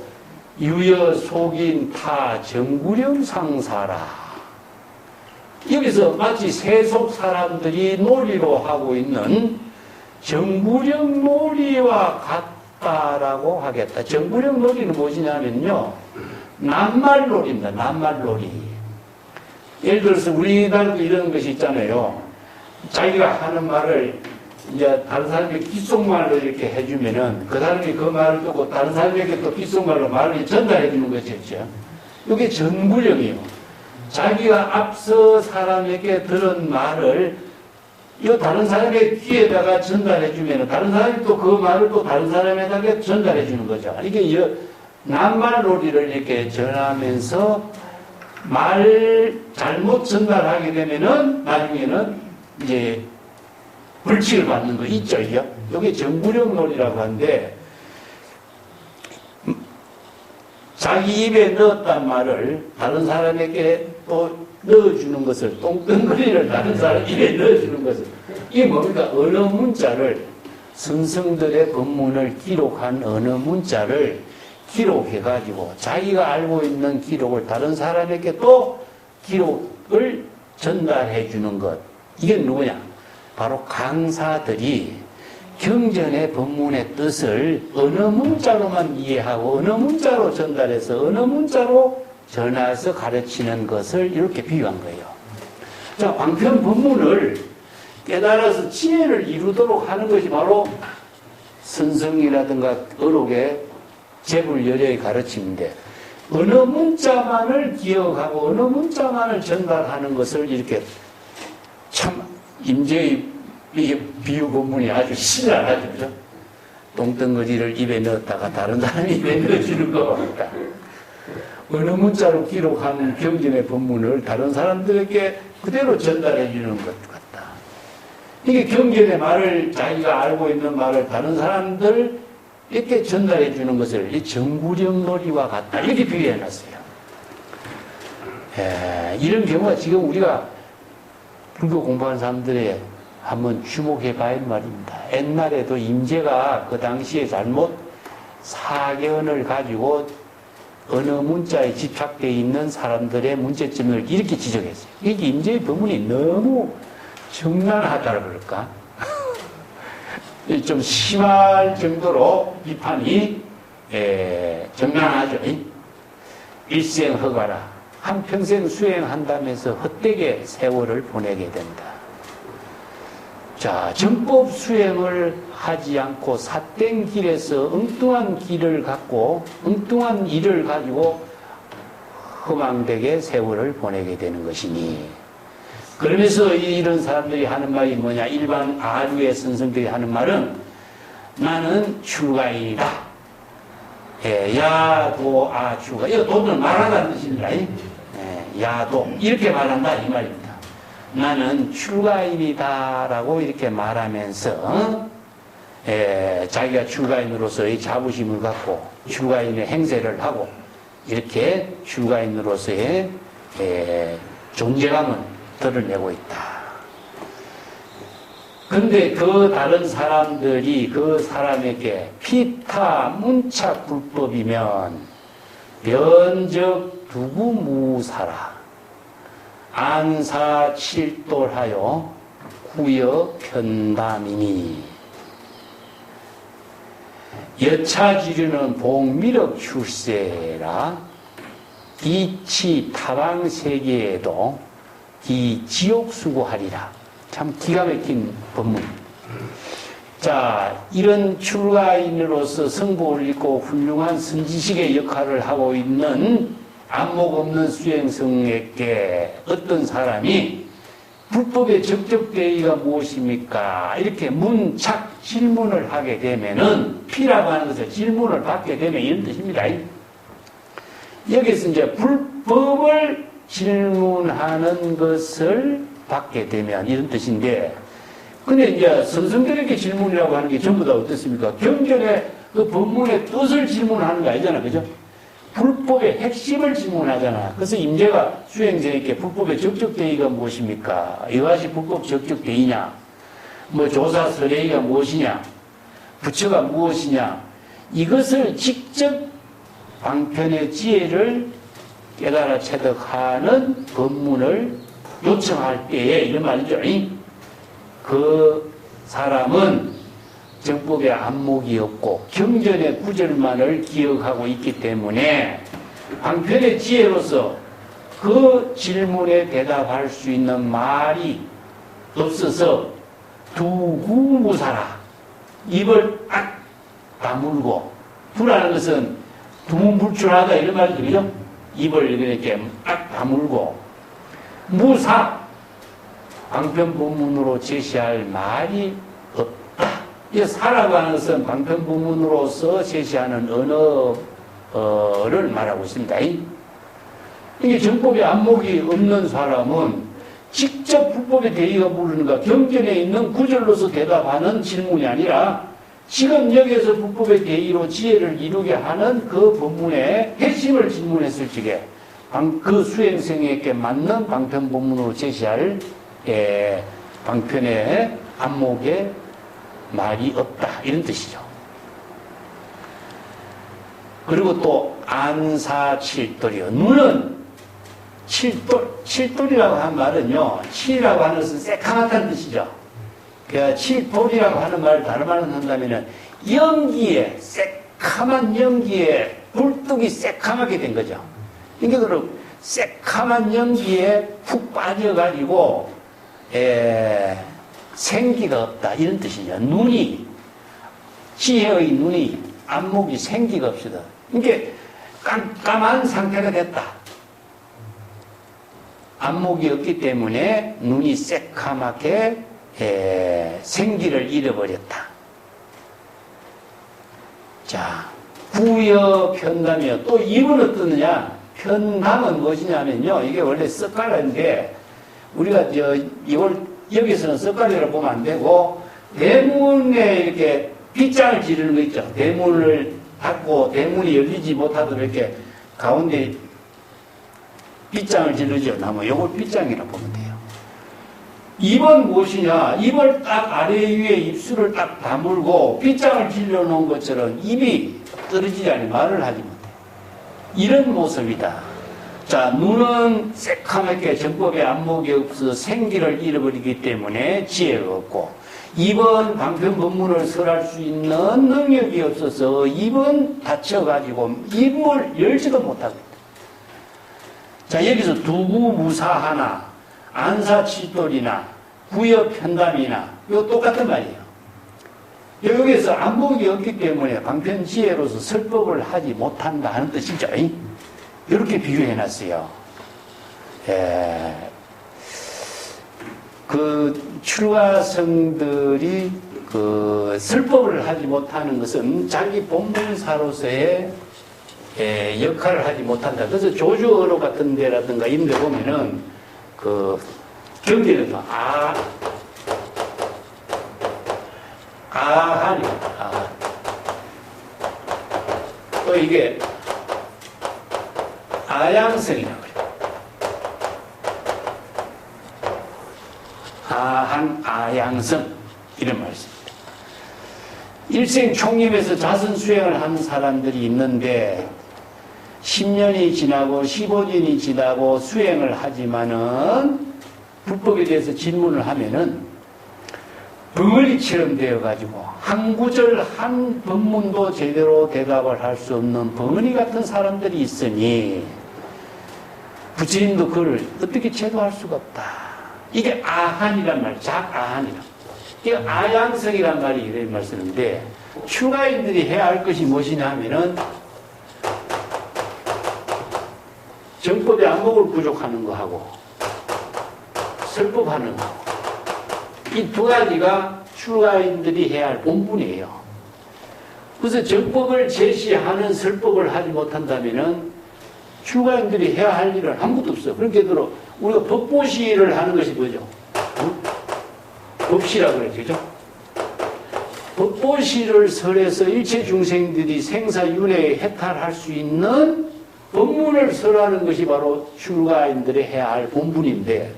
유여 속인 타 정구령 상사라. 여기서 마치 세속 사람들이 놀이로 하고 있는 정구령 놀이와 같다라고 하겠다. 정구령 놀이는 무엇이냐면요, 낱말놀이입니다. 낱말놀이. 예를 들어서 우리나라도 이런 것이 있잖아요. 자기가 하는 말을 이제 다른 사람이 귓속말로 이렇게 해주면은 그 사람이 그 말을 듣고 다른 사람에게 또 귓속말로 말을 전달해 주는 것이죠. 이게 정구령이에요. 자기가 앞서 사람에게 들은 말을 이 다른 사람의 귀에다가 전달해 주면은 다른 사람이 또 그 말을 또 다른 사람에다가 전달해 주는 거죠. 이게 낱말놀이를 이렇게 전하면서 말 잘못 전달하게 되면은 나중에는 이제 불칙을 받는 거 있죠. 이게 정구령 놀이라고 하는데, 자기 입에 넣었단 말을 다른 사람에게 또 넣어주는 것을, 똥덩거리를 다른 사람 입에 넣어주는 것을, 이게 뭡니까? 언어 문자를, 선성들의 법문을 기록한 언어 문자를 기록해가지고 자기가 알고 있는 기록을 다른 사람에게 또 기록을 전달해 주는 것. 이게 누구냐? 바로 강사들이 경전의 법문의 뜻을 언어 문자로만 이해하고 언어 문자로 전달해서 언어 문자로 전해서 가르치는 것을 이렇게 비유한 거예요. 자, 광편 법문을 깨달아서 지혜를 이루도록 하는 것이 바로 선성이라든가 어록의 재불열의 가르침인데, 언어 문자만을 기억하고 언어 문자만을 전달하는 것을 이렇게 참 임재의 비유 본문이 아주 신랄하죠. 그죠? 똥덩어리를 입에 넣었다가 다른 사람이 입에 넣어주는 것 같다. 어느 문자로 기록한 경전의 본문을 다른 사람들에게 그대로 전달해 주는 것 같다. 이게 경전의 말을, 자기가 알고 있는 말을 다른 사람들 이렇게 전달해 주는 것을 이 정구령 놀이와 같다. 이렇게 비유해 놨어요. 이런 경우가 지금 우리가 불교 공부하는 사람들의 한번 주목해 봐야 할 말입니다. 옛날에도 임재가 그 당시에 잘못 사견을 가지고 어느 문자에 집착되어 있는 사람들의 문제점을 이렇게 지적했어요. 이게 임재의 법문이 너무 정난하다 그럴까? 좀 심할 정도로 비판이 정난하죠. 일생 허가라. 한평생 수행한다면서 헛되게 세월을 보내게 된다. 자, 정법 수행을 하지 않고 삿된 길에서 엉뚱한 길을 갖고 엉뚱한 일을 가지고 허망되게 세월을 보내게 되는 것이니, 그러면서 이런 사람들이 하는 말이 뭐냐? 일반 아류의 선생들이 하는 말은 나는 출가인이다. 야도 아추가, 이거 도는 말한다는 뜻입니다. 야도 이렇게 말한다 이 말입니다. 나는 출가인이다라고 이렇게 말하면서 자기가 출가인으로서의 자부심을 갖고 출가인의 행세를 하고 이렇게 출가인으로서의 존재감을 드러내고 있다. 그런데 그 다른 사람들이 그 사람에게 피타 문착 불법이면 면적 두구무사라 안사 칠돌하여 구여 편담이니 여차지류는 복미력 출세라 이치 타방세계에도 이 지옥수고하리라. 참 기가 막힌 법문. 자, 이런 출가인으로서 성복을 입고 훌륭한 선지식의 역할을 하고 있는 안목 없는 수행성에게 어떤 사람이 불법의 적적대의가 무엇입니까? 이렇게 문착 질문을 하게 되면은 피라고 하는 것을 질문을 받게 되면 이런 뜻입니다. 여기서 이제 불법을 질문하는 것을 받게 되면 이런 뜻인데, 근데 이제 선생들에게 질문이라고 하는 게 전부 다 어떻습니까? 경전의 그 법문의 뜻을 질문하는 거 아니잖아, 그죠? 불법의 핵심을 질문하잖아. 그래서 임재가 수행자에게 불법의 적적대의가 무엇입니까? 이것이 불법 적적대의냐? 뭐 조사 설례가 무엇이냐? 부처가 무엇이냐? 이것을 직접 방편의 지혜를 깨달아 체득하는 법문을 요청할 때에 이런 말이죠. 그 사람은 정법의 안목이 없고 경전의 구절만을 기억하고 있기 때문에 방편의 지혜로서 그 질문에 대답할 수 있는 말이 없어서 두구무사라, 입을 딱 다물고, 두라는 것은 두문불출하다 이런 말이죠, 그죠? 입을 이렇게 딱 다물고, 무사, 방편법문으로 제시할 말이 없다. 이 사라고 하는 것은 방편법문으로서 제시하는 언어를 말하고 있습니다. 이게 정법의 안목이 없는 사람은 직접 불법의 대의가 모르는가 경전에 있는 구절로서 대답하는 질문이 아니라 지금 여기에서 불법의 대의로 지혜를 이루게 하는 그 법문의 핵심을 질문했을 적에 그 수행생에게 맞는 방편법문으로 제시할 방편의 안목에 말이 없다 이런 뜻이죠. 그리고 또 안사칠돌이요. 눈은 칠돌이라고 하는 말은요, 칠이라고 하는 것은 새카맣다는 뜻이죠. 그 칠돌이라고 하는 말을 다른 말로 한다면은 연기에, 새카만 연기에 굴뚝이 새카맣게 된 거죠. 그러니까 그 새카만 연기에 푹 빠져가지고 생기가 없다 이런 뜻이죠. 눈이, 지혜의 눈이, 안목이 생기가 없으다. 그러니까 깜깜한 상태가 됐다. 안목이 없기 때문에 눈이 새카맣게 생기를 잃어버렸다. 자, 구여 편담이요. 또 입은 어떠느냐? 편담은 무엇이냐면요, 이게 원래 썩가라인데 우리가 이걸 여기서는 썩가리라고 보면 안 되고, 대문에 이렇게 빗장을 지르는 거 있죠. 대문을 닫고 대문이 열리지 못하도록 이렇게 가운데 빗장을 지르죠. 나무. 요걸 빗장이라고 보면 돼요. 입은 무엇이냐? 입을 딱 아래 위에 입술을 딱 다물고 빗장을 질러 놓은 것처럼 입이 떨어지지 않니 말을 하지 못해. 이런 모습이다. 자, 눈은 새카맣게 정법의 안목이 없어 생기를 잃어버리기 때문에 지혜가 없고, 입은 방편법문을 설할 수 있는 능력이 없어서 입은 닫혀가지고 입을 열지도 못하고 있다. 자, 여기서 두구무사하나 안사칠돌이나 구여편담이나 이거 똑같은 말이에요. 여기서 안목이 없기 때문에 방편지혜로서 설법을 하지 못한다 하는 뜻이죠. 이렇게 비유해놨어요. 그 출가성들이 그 설법을 하지 못하는 것은 자기 본문사로서의 역할을 하지 못한다. 그래서 조주어로 같은 데라든가 이런 데 보면은 그 경계에서 아하니 또 이게 아양성이라고 그래요. 아한, 아양성 이런 말씀입니다. 일생 총림에서 자선 수행을 한 사람들이 있는데 10년이 지나고 15년이 지나고 수행을 하지만은 불법에 대해서 질문을 하면은 벙어리처럼 되어가지고 한 구절 한 법문도 제대로 대답을 할 수 없는 벙어리 같은 사람들이 있으니 부처님도 그를 어떻게 제도할 수가 없다. 이게 아한이란 말이에요. 작아한이라. 이 아양성이란 말이 이런 말씀인데, 출가인들이 해야 할 것이 무엇이냐 하면은, 정법의 안목을 부족하는 거하고, 설법하는 거하고, 이 두 가지가 출가인들이 해야 할 본분이에요. 그래서 정법을 제시하는 설법을 하지 못한다면은, 출가인들이 해야 할 일은 아무것도 없어요. 그러니까 우리가 법보시를 하는 것이 뭐죠? 법시라고 그랬죠. 그죠? 법보시를 설해서 일체 중생들이 생사윤회에 해탈할 수 있는 법문을 설하는 것이 바로 출가인들이 해야 할 본분인데,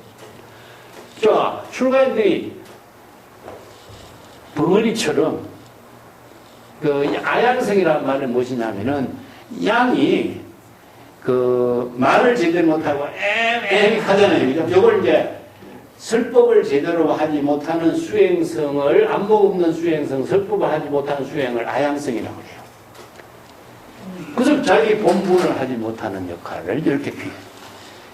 자, 출가인들이 벙어리처럼 그 아양성이라는 말은 무엇이냐면은 양이 그 말을 제대로 못하고 엠 하잖아요. 그죠? 요걸 이제 설법을 제대로 하지 못하는 수행성을, 안목 없는 수행성, 설법을 하지 못하는 수행을 아양성이라고 해요. 그래서 자기 본분을 하지 못하는 역할을 이렇게 표현해요.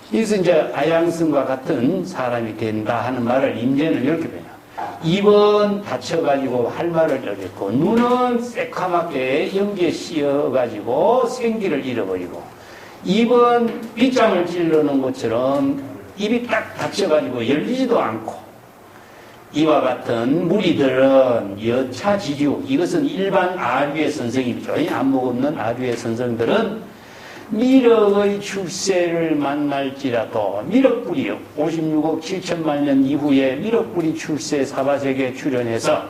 그래서 이제 아양성과 같은 사람이 된다 하는 말을 임제는 이렇게 표현해요. 입은 다쳐가지고 할 말을 잃었고, 눈은 새카맣게 연기에 씌어가지고 생기를 잃어버리고, 입은 빗장을 찔러놓은 것처럼 입이 딱 닫혀가지고 열리지도 않고, 이와 같은 무리들은 여차지류, 이것은 일반 아류의 선생님이죠. 안목 없는 아류의 선생들은 미륵의 출세를 만날지라도, 미륵불이 56억 7천만 년 이후에 미륵불이 출세 사바세계에 출현해서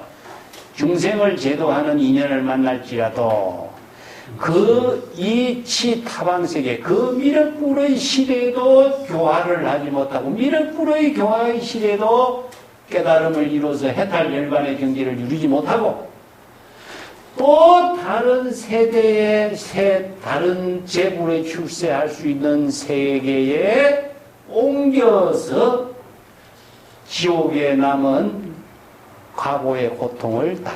중생을 제도하는 인연을 만날지라도 그 이치 타방세계, 그 미륵불의 시대에도 교화를 하지 못하고, 미륵불의 교화의 시대에도 깨달음을 이루어서 해탈 열반의 경지를 이루지 못하고, 또 다른 세대의 다른 재물에 출세할 수 있는 세계에 옮겨서 지옥에 남은 과거의 고통을 다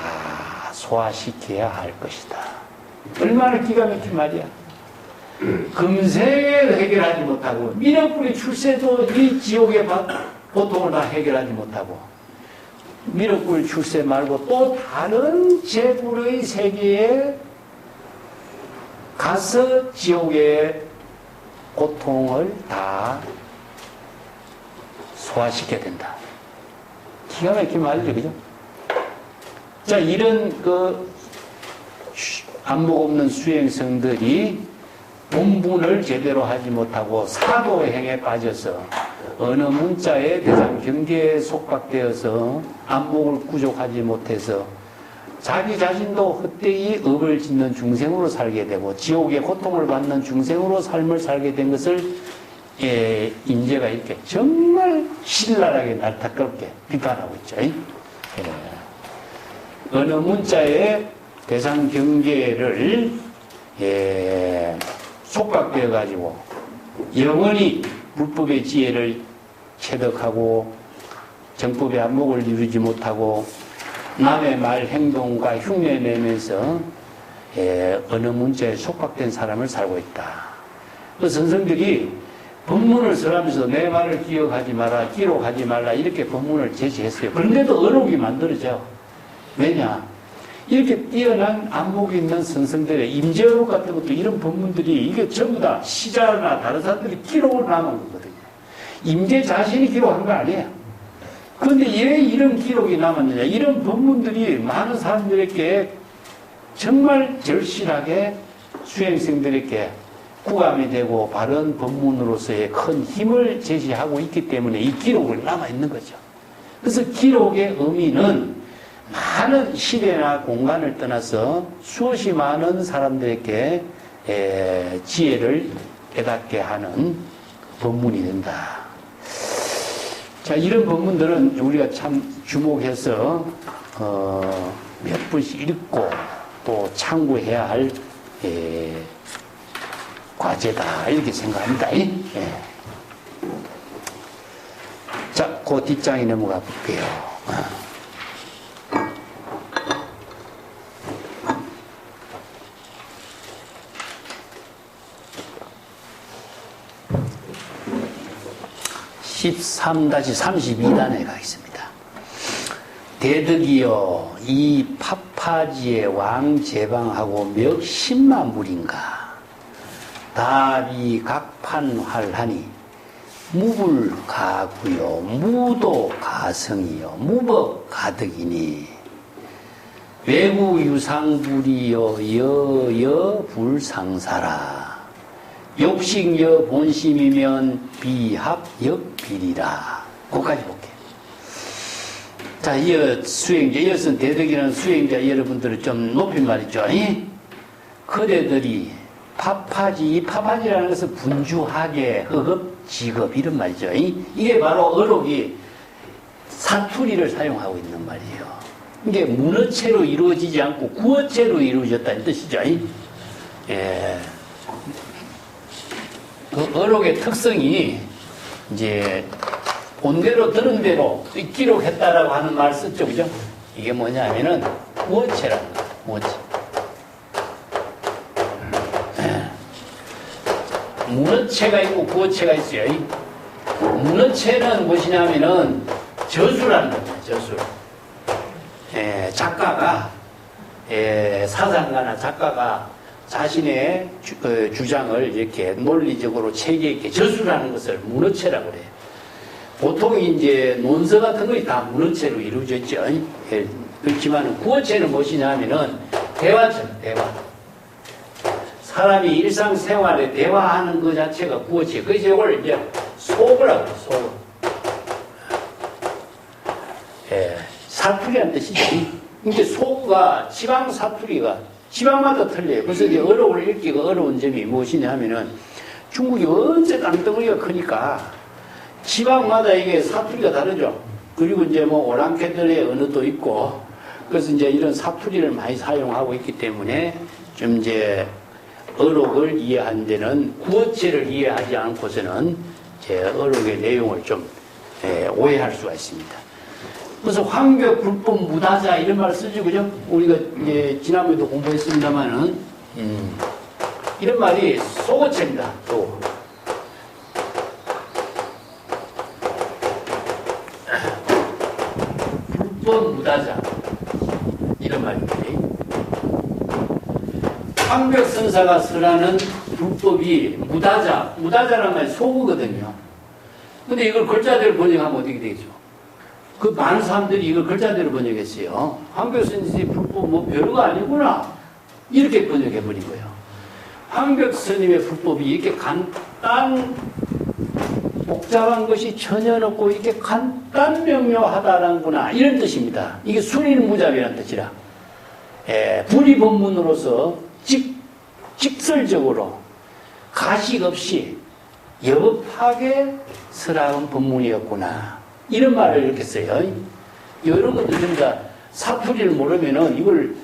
소화시켜야 할 것이다. 얼마나 기가 막힌 말이야. 금생에 해결하지 못하고, 미륵불이 출세도 이 지옥의 고통을 다 해결하지 못하고, 미륵불 출세 말고 또 다른 재불의 세계에 가서 지옥의 고통을 다 소화시켜야 된다. 기가 막힌 말이죠. 그죠? 자, 이런 안목 없는 수행성들이 본분을 제대로 하지 못하고 사도행에 빠져서 어느 문자의 대상 경계에 속박되어서 안목을 구족하지 못해서 자기 자신도 헛되이 업을 짓는 중생으로 살게 되고 지옥의 고통을 받는 중생으로 삶을 살게 된 것을 임재가 이렇게 정말 신랄하게 날타깝게 비판하고 있죠. 어느 문자의 대상 경계를 속박되어 가지고 영원히 불법의 지혜를 체득하고 정법의 안목을 이루지 못하고 남의 말 행동과 흉내 내면서 어느 문자에 속박된 사람을 살고 있다. 그 선생들이 법문을 설하면서 내 말을 기억하지 마라, 기록하지 말라 이렇게 법문을 제시했어요. 그런데도 어록이 만들어져. 왜냐? 이렇게 뛰어난 안목이 있는 선생들의 임재어록 같은 것도 이런 법문들이 이게 전부 다 시자나 다른 사람들이 기록을 남은 거거든요. 임재 자신이 기록한 거 아니에요. 그런데 왜 이런 기록이 남았느냐? 이런 법문들이 많은 사람들에게 정말 절실하게 수행생들에게 구감이 되고 바른 법문으로서의 큰 힘을 제시하고 있기 때문에 이 기록을 남아있는 거죠. 그래서 기록의 의미는 많은 시대나 공간을 떠나서 수없이 많은 사람들에게 지혜를 깨닫게 하는 법문이 된다. 자, 이런 법문들은 우리가 참 주목해서 몇 번씩 읽고 또 참고해야 할 과제다 이렇게 생각합니다. 자, 그 뒷장에 넘어가 볼게요. 13-32단에 가겠습니다. 대덕이여 이 파파지의 왕 제방하고 몇 십만 불인가 답이 각판활하니 무불가구요 무도가성이요 무법가득이니 외구유상불이요 여여 불상사라 욕식여 본심이면 비합역비리라. 거기까지 볼게요. 자, 이어 수행자, 이어서 대덕이라는 수행자 여러분들을 좀 높임말이죠. 그대들이 파파지, 이 파파지라는 것은 분주하게, 허겁지겁 이런 말이죠. 이게 바로 어록이 사투리를 사용하고 있는 말이에요. 이게 문어체로 이루어지지 않고 구어체로 이루어졌다는 뜻이죠. 예. 그 어록의 특성이 이제 본대로 들은 대로 기록했다라고 하는 말 썼죠, 그죠? 이게 뭐냐면은 구어체라는 거예요. 구어체. 문어체가 있고 구어체가 있어요. 문어체는 무엇이냐면은 저수라는 겁니다. 저수. 작가가 사상가나 작가가 자신의 주장을 이렇게 논리적으로 체계 있게 저술하는 것을 문어체라고 그래요. 보통 이제 논서 같은 것이 다 문어체로 이루어져 있죠. 그렇지만 구어체는 무엇이냐 하면은 대화처럼 대화. 사람이 일상생활에 대화하는 것 자체가 구어체. 그래서 이걸 이제 속어라고 해요. 속어. 사투리라는 뜻이죠. 이게 속어가 지방 사투리가 지방마다 틀려요. 그래서 이제 어록을 읽기가 어려운 점이 무엇이냐 하면은 중국이 언제 땅덩어리가 크니까 지방마다 이게 사투리가 다르죠. 그리고 이제 뭐 오랑캐들의 언어도 있고 그래서 이제 이런 사투리를 많이 사용하고 있기 때문에 좀 이제 어록을 이해하는 데는 구어체를 이해하지 않고서는 제 어록의 내용을 좀 오해할 수가 있습니다. 그래서 황벽 불법 무다자 이런 말 쓰죠, 그죠? 우리가 이제 지난번에도 공부했습니다만은 이런 말이 속어체입니다. 또 불법 무다자 이런 말입니다. 황벽 선사가 쓰라는 불법이 무다자란 말이 속어거든요. 근데 이걸 글자대로 번역하면 어떻게 되겠죠? 그 많은 사람들이 이걸 글자대로 번역했어요. 황벽 스님이 불법 뭐 별거 아니구나 이렇게 번역해버린 거예요. 황벽 스님의 불법이 이렇게 복잡한 것이 전혀 없고 이렇게 간단명료하다는구나 이런 뜻입니다. 이게 순일무잡이라는 뜻이라 불이법문으로서 직설적으로 가식 없이 여법하게 설하는 법문이었구나. 이런 말을 이렇게 써요. 이런 것도 전부 다 사투리를 모르면은 이걸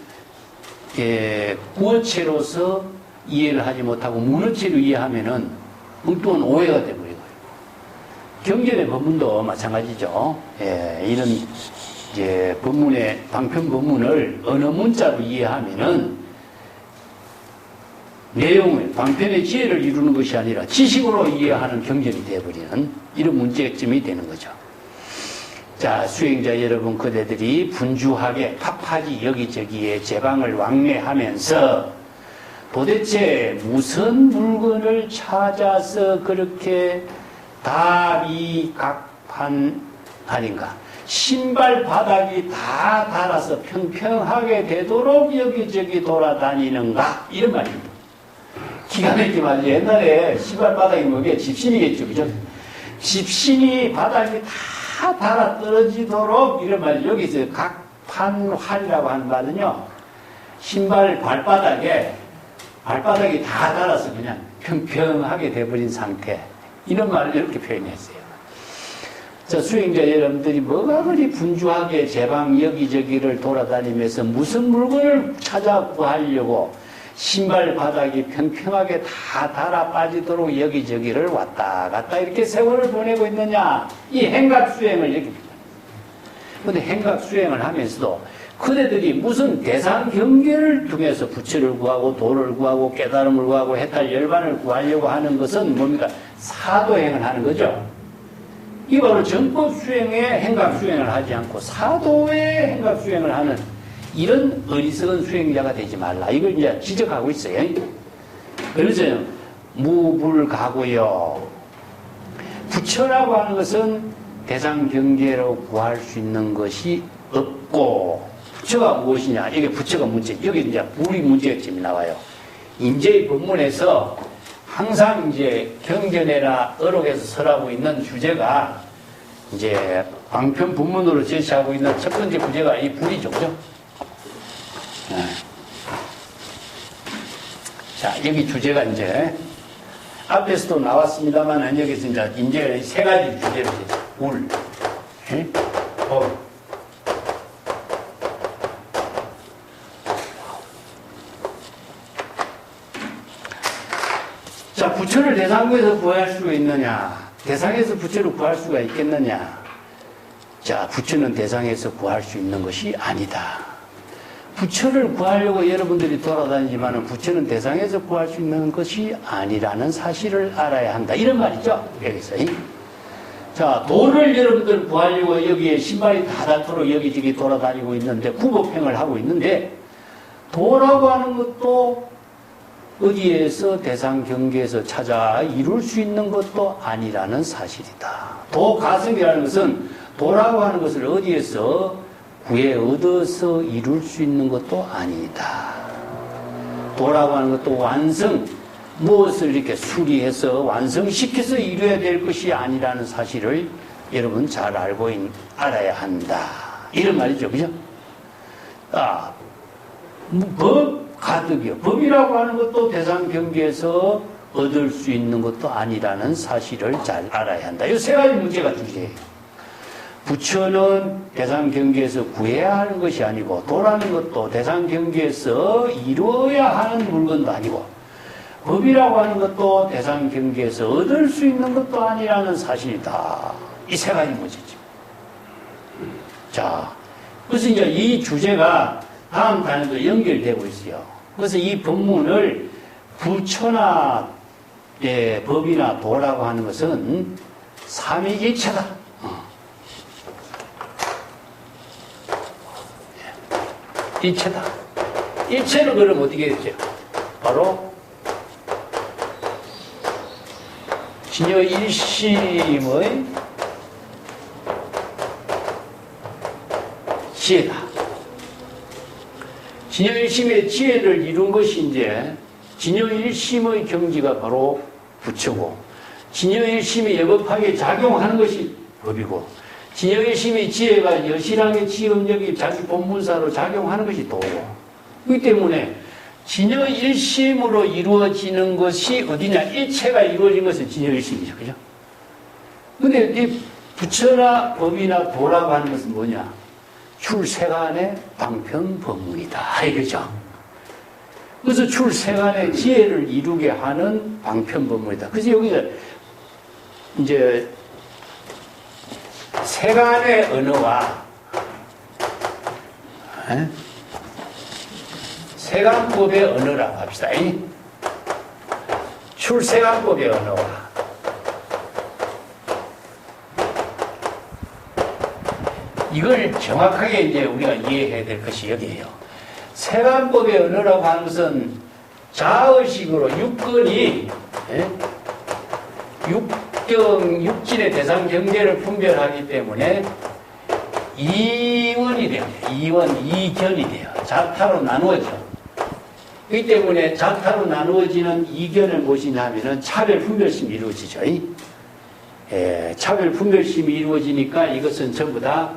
구어체로서 이해를 하지 못하고 문어체로 이해하면은 엉뚱한 오해가 되버리고요. 경전의 법문도 마찬가지죠. 이런 이제 법문의 방편 법문을 언어 문자로 이해하면은 내용을 방편의 지혜를 이루는 것이 아니라 지식으로 이해하는 경전이 되어버리는 이런 문제점이 되는 거죠. 자, 수행자 여러분, 그대들이 분주하게 파파지 여기저기에 제방을 왕래하면서 도대체 무슨 물건을 찾아서 그렇게 답이 각판하는가? 신발 바닥이 다 닳아서 평평하게 되도록 여기저기 돌아다니는가? 이런 말입니다. 기가 막히게 말이죠. 옛날에 신발 바닥이 뭐게 집신이겠죠, 그죠? 집신이 바닥이 다 달아 떨어지도록 이런 말이 여기서 각판활이라고 하는 말은요 신발 발바닥이 다 달아서 그냥 평평하게 돼버린 상태 이런 말을 이렇게 표현했어요. 자, 수행자 여러분들이 뭐가 그리 분주하게 제방 여기저기를 돌아다니면서 무슨 물건을 찾아 구하려고 신발 바닥이 평평하게 다 달아 빠지도록 여기저기를 왔다 갔다 이렇게 세월을 보내고 있느냐. 이 행각수행을 이렇게 근데 행각수행을 하면서도 그대들이 무슨 대상 경계를 통해서 부처를 구하고 도를 구하고 깨달음을 구하고 해탈 열반을 구하려고 하는 것은 뭡니까? 사도행을 하는 거죠. 이 바로 정법 수행의 행각 수행을 하지 않고 사도의 행각 수행을 하는 이런 어리석은 수행자가 되지 말라. 이걸 이제 지적하고 있어요. 그래서 무불가고요. 부처라고 하는 것은 대상 경계로 구할 수 있는 것이 없고, 부처가 무엇이냐? 이게 부처가 문제. 여기 이제 불이 문제점이 나와요. 인제의 법문에서 항상 이제 경전에나 어록에서 설하고 있는 주제가 이제 방편 본문으로 제시하고 있는 첫 번째 부제가 이 불이죠. 그죠? 네. 자, 여기 주제가 이제 앞에서도 나왔습니다만 여기서 이제 인제 세 가지 주제를 울, 법. 자, 부처를 대상에서 구할 수가 있느냐? 대상에서 부처를 구할 수가 있겠느냐? 자, 부처는 대상에서 구할 수 있는 것이 아니다. 부처를 구하려고 여러분들이 돌아다니지만 부처는 대상에서 구할 수 있는 것이 아니라는 사실을 알아야 한다. 이런 말이죠. 여기서. 자, 도를 여러분들 구하려고 여기에 신발이 닿도록 여기저기 돌아다니고 있는데 구법행을 하고 있는데 도라고 하는 것도 어디에서 대상 경계에서 찾아 이룰 수 있는 것도 아니라는 사실이다. 도 가성이라는 것은 도라고 하는 것을 어디에서 구해 얻어서 이룰 수 있는 것도 아니다. 도라고 하는 것도 완성, 무엇을 이렇게 수리해서 완성시켜서 이루어야 될 것이 아니라는 사실을 여러분 잘 알아야 한다. 이런 말이죠. 그죠? 아, 법, 가득이요. 법이라고 하는 것도 대상 경계에서 얻을 수 있는 것도 아니라는 사실을 잘 알아야 한다. 이 세 가지 문제가 주제예요. 부처는 대상 경계에서 구해야 하는 것이 아니고 도라는 것도 대상 경계에서 이루어야 하는 물건도 아니고 법이라고 하는 것도 대상 경계에서 얻을 수 있는 것도 아니라는 사실이다. 이 세 가지 문제죠. 자, 그래서 이제 이 주제가 다음 단에도 연결되고 있어요. 그래서 이 법문을 부처나 법이나 도라고 하는 것은 삼위일체다. 일체다. 일체는 그럼 어떻게 되죠? 바로 진여 일심의 지혜다. 진여 일심의 지혜를 이룬 것이 이제 진여 일심의 경지가 바로 부처고, 진여 일심이 여법하게 작용하는 것이 법이고, 진여 일심의 지혜가 여실하게 지음력이 자기 본문사로 작용하는 것이 도고. 그렇기 때문에 진여 일심으로 이루어지는 것이 어디냐? 일체가 이루어진 것은 진여 일심이죠. 그죠? 근데 이 부처나 법이나 도라고 하는 것은 뭐냐? 출세간의 방편 법문이다. 이거죠. 그래서 출세간의 지혜를 이루게 하는 방편 법문이다. 그래서 여기서 이제 세간의 언어와 세간법의 언어라고 합시다. 출세간법의 언어와 이걸 정확하게 이제 우리가 이해해야 될 것이 여기에요. 세간법의 언어라고 하는 것은 자의식으로 육근이 육진의 대상 경계를 분별하기 때문에 이원이 돼요. 이견이 돼요. 자타로 나누어져. 그렇기 때문에 자타로 나누어지는 이견은 무엇이냐 하면은 차별 분별심이 이루어지죠. 차별 분별심이 이루어지니까 이것은 전부 다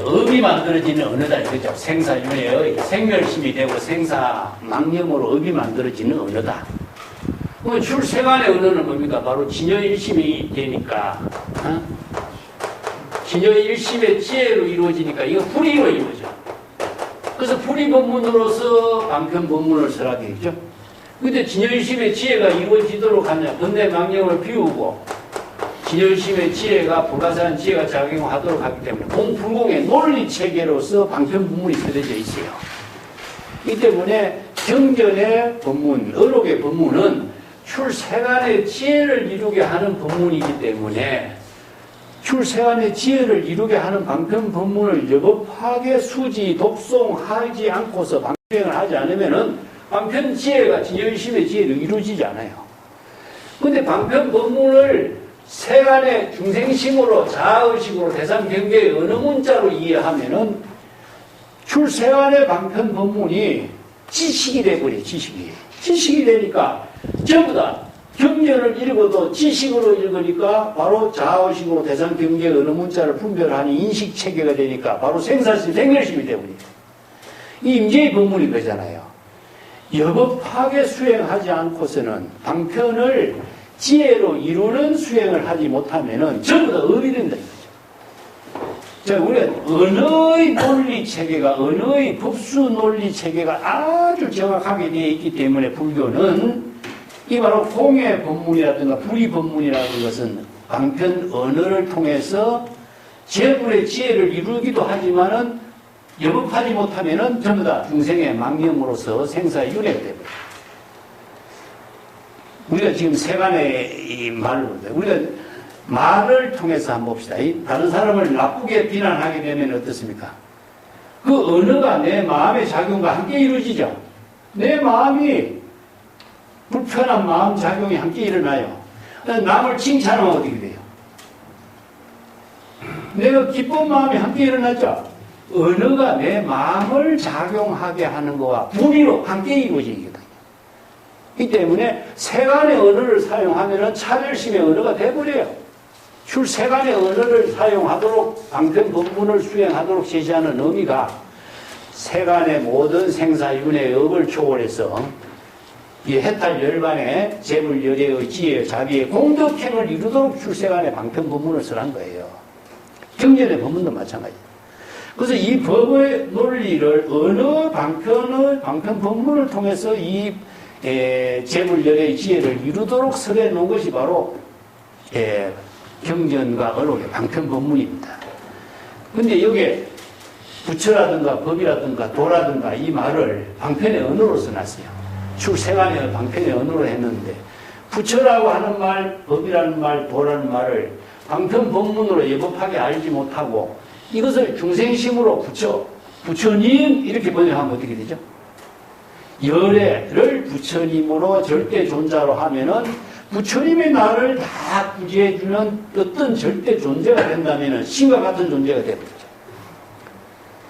업이 만들어지는 언어다 이거죠. 생사윤회의 생멸심이 되고 생사망념으로 업이 만들어지는 언어다. 그럼 출세간의 언어는 뭡니까? 바로 진여일심이 되니까 진여일심의 지혜로 이루어지니까 이거 불의로 이루어져. 그래서 불의 법문으로서 방편 법문을 설하게 되죠. 근데 진여일심의 지혜가 이루어지도록 하냐? 번뇌망념을 비우고 진여심의 지혜가 불가사한 지혜가 작용하도록 하기 때문에 공불공의 논리체계로서 방편법문이 써져 있어요. 이 때문에 경전의 법문, 어록의 법문은 출세간의 지혜를 이루게 하는 법문이기 때문에 출세간의 지혜를 이루게 하는 방편 법문을 여법하게 수지, 독송하지 않고서 방편을 하지 않으면은 방편 지혜가 진여의심의 지혜를 이루어지지 않아요. 근데 방편 법문을 세간의 중생심으로 자아의식으로 대상 경계의 어느 문자로 이해하면은 출세간의 방편 법문이 지식이 돼버려요. 지식이 되니까 전부 다 경전을 읽어도 지식으로 읽으니까 바로 자아의식으로 대상 경계의 어느 문자를 분별하니 인식체계가 되니까 바로 생사심, 생멸심이 되버려요. 이 임재의 법문이 그러잖아요. 여법하게 수행하지 않고서는 방편을 지혜로 이루는 수행을 하지 못하면은 전부 다 업이 된다. 자, 우리가 언어의 논리 체계가, 언어의 법수 논리 체계가 아주 정확하게 되어 있기 때문에 불교는 이 바로 공의 법문이라든가 불의 법문이라는 것은 방편 언어를 통해서 제불의 지혜를 이루기도 하지만은 여법하지 못하면은 전부 다 중생의 망념으로서 생사의 윤회가 되버려요. 우리가 지금 세간의 이 말을, 우리가 말을 통해서 한번 봅시다. 다른 사람을 나쁘게 비난하게 되면 어떻습니까? 그 언어가 내 마음의 작용과 함께 이루어지죠. 내 마음이 불편한 마음 작용이 함께 일어나요. 남을 칭찬하면 어떻게 돼요? 내가 기쁜 마음이 함께 일어나죠. 언어가 내 마음을 작용하게 하는 것과 분위로 함께 이루어지거든요. 이 때문에 세간의 언어를 사용하면 차별심의 언어가 돼버려요. 출세간의 언어를 사용하도록 방편 법문을 수행하도록 제시하는 의미가 세간의 모든 생사윤회의 업을 초월해서 이 해탈 열반의 재불열애의 지혜의 자비의 공덕행을 이루도록 출세간의 방편 법문을 쓰란 거예요. 경전의 법문도 마찬가지예요. 그래서 이 법의 논리를 어느 방편 법문을 통해서 이 재불열애의 지혜를 이루도록 설해 놓은 것이 바로 경전과 언록의 방편 법문입니다. 근데 여기에 부처라든가 법이라든가 도라든가 이 말을 방편의 언어로 써놨어요. 출세간의 방편의 언어로 했는데 부처라고 하는 말, 법이라는 말, 도라는 말을 방편 법문으로 예법하게 알지 못하고 이것을 중생심으로 부처님 이렇게 번역하면 어떻게 되죠? 열애를 부처님으로 절대 존재로 하면은 부처님의 나를 다 구제해주는 어떤 절대 존재가 된다면은 신과 같은 존재가 되버리죠.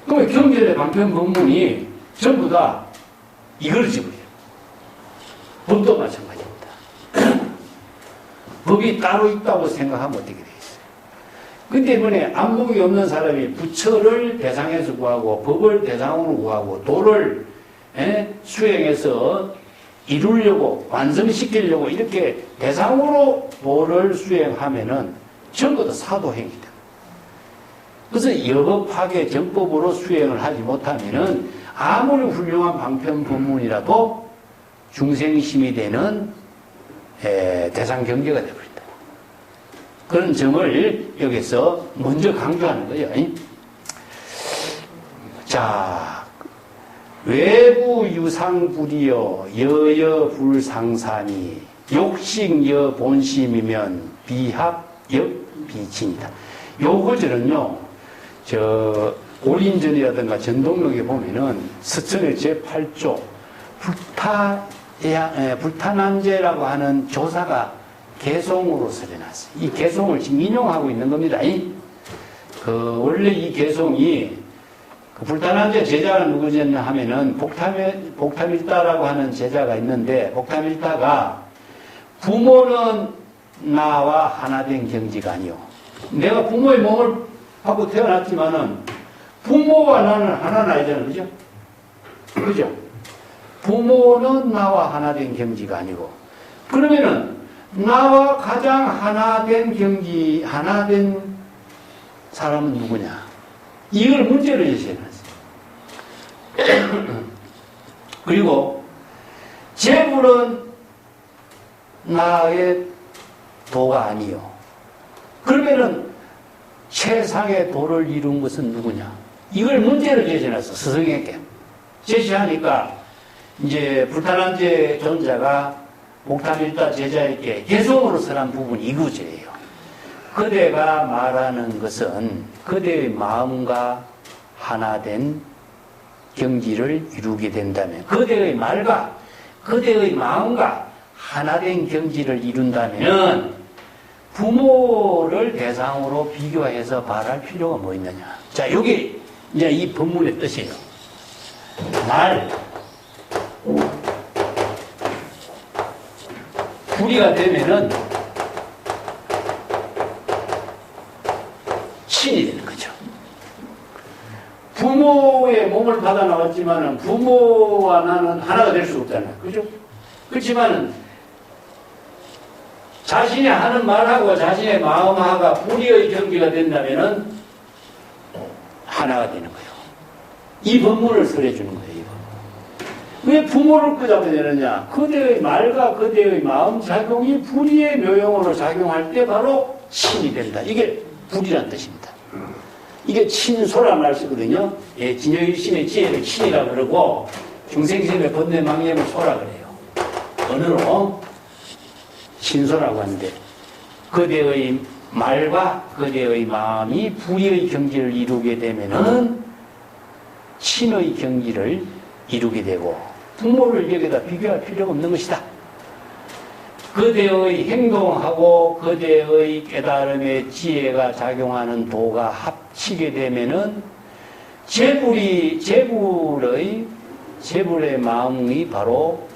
그러면 경전의 방편 법문이 전부 다 이걸 집어요. 법도 마찬가지입니다. 법이 따로 있다고 생각하면 어떻게 되겠어요? 그 때문에 안목이 없는 사람이 부처를 대상에서 구하고 법을 대상으로 구하고 도를 수행해서 이루려고 완성시키려고 이렇게 대상으로 도를 수행하면은 전부 다 사도행위다. 그래서 여법하게 정법으로 수행을 하지 못하면은 아무리 훌륭한 방편 법문이라도 중생심이 되는 대상 경계가 되버린다. 그런 점을 여기서 먼저 강조하는 거예요. 자, 외부 유상불이여 여여불상산이 욕식여 본심이면 비합역 비친이다. 요 구절은요, 올인전이라든가 전동록에 보면은 서천의 제8조 불타난제라고 하는 조사가 개송으로 써져놨어요. 이 개송을 지금 인용하고 있는 겁니다. 원래 이 개송이 불타난제 제자가 누구였냐 하면은 복탐일다라고 하는 제자가 있는데 복탐일다가 부모는 나와 하나 된 경지가 아니요. 내가 부모의 몸을 하고 태어났지만은 부모와 나는 하나는 아니잖아요. 그죠? 그죠? 부모는 나와 하나 된 경지가 아니고 그러면은 나와 가장 하나 된 경지, 하나 된 사람은 누구냐? 이걸 문제로 제시해놨어요. 그리고 재물은 나의 도가 아니요. 그러면은 최상의 도를 이룬 것은 누구냐? 이걸 문제로 제시해놨어. 스승에게. 제시하니까 이제 불타난제 존자가 복탐일다 제자에게 개송으로 설한 부분이 이 구절이에요. 그대가 말하는 것은 그대의 마음과 하나 된 경지를 이루게 된다면, 그대의 말과 그대의 마음과 하나 된 경지를 이룬다면 부모를 대상으로 비교해서 말할 필요가 뭐 있느냐. 자, 여기 이제 이 본문의 뜻이에요. 말, 불이가 되면은 신이 되는 거죠. 부모의 몸을 받아 나왔지만은 부모와 나는 하나가 될 수 없잖아요. 그죠? 그렇지만은 자신이 하는 말하고 자신의 마음하고 불의의 경계가 된다면은 하나가 되는 거예요. 이 법문을 설해주는 거예요. 이 법문. 왜 부모를 끄잡아야 되느냐? 그대의 말과 그대의 마음 작용이 불의의 묘용으로 작용할 때 바로 신이 된다. 이게 불이란 뜻입니다. 이게 친소란 말 쓰거든요. 예, 진여일심의 지혜를 친이라 그러고 중생심의 번뇌망념을 소라 그래요. 언어로 신소라고 하는데, 그대의 말과 그대의 마음이 불의의 경지를 이루게 되면은 신의 경지를 이루게 되고, 부모를 여기다 비교할 필요가 없는 것이다. 그대의 행동하고 그대의 깨달음의 지혜가 작용하는 도가 합치게 되면은 재불의 마음이 바로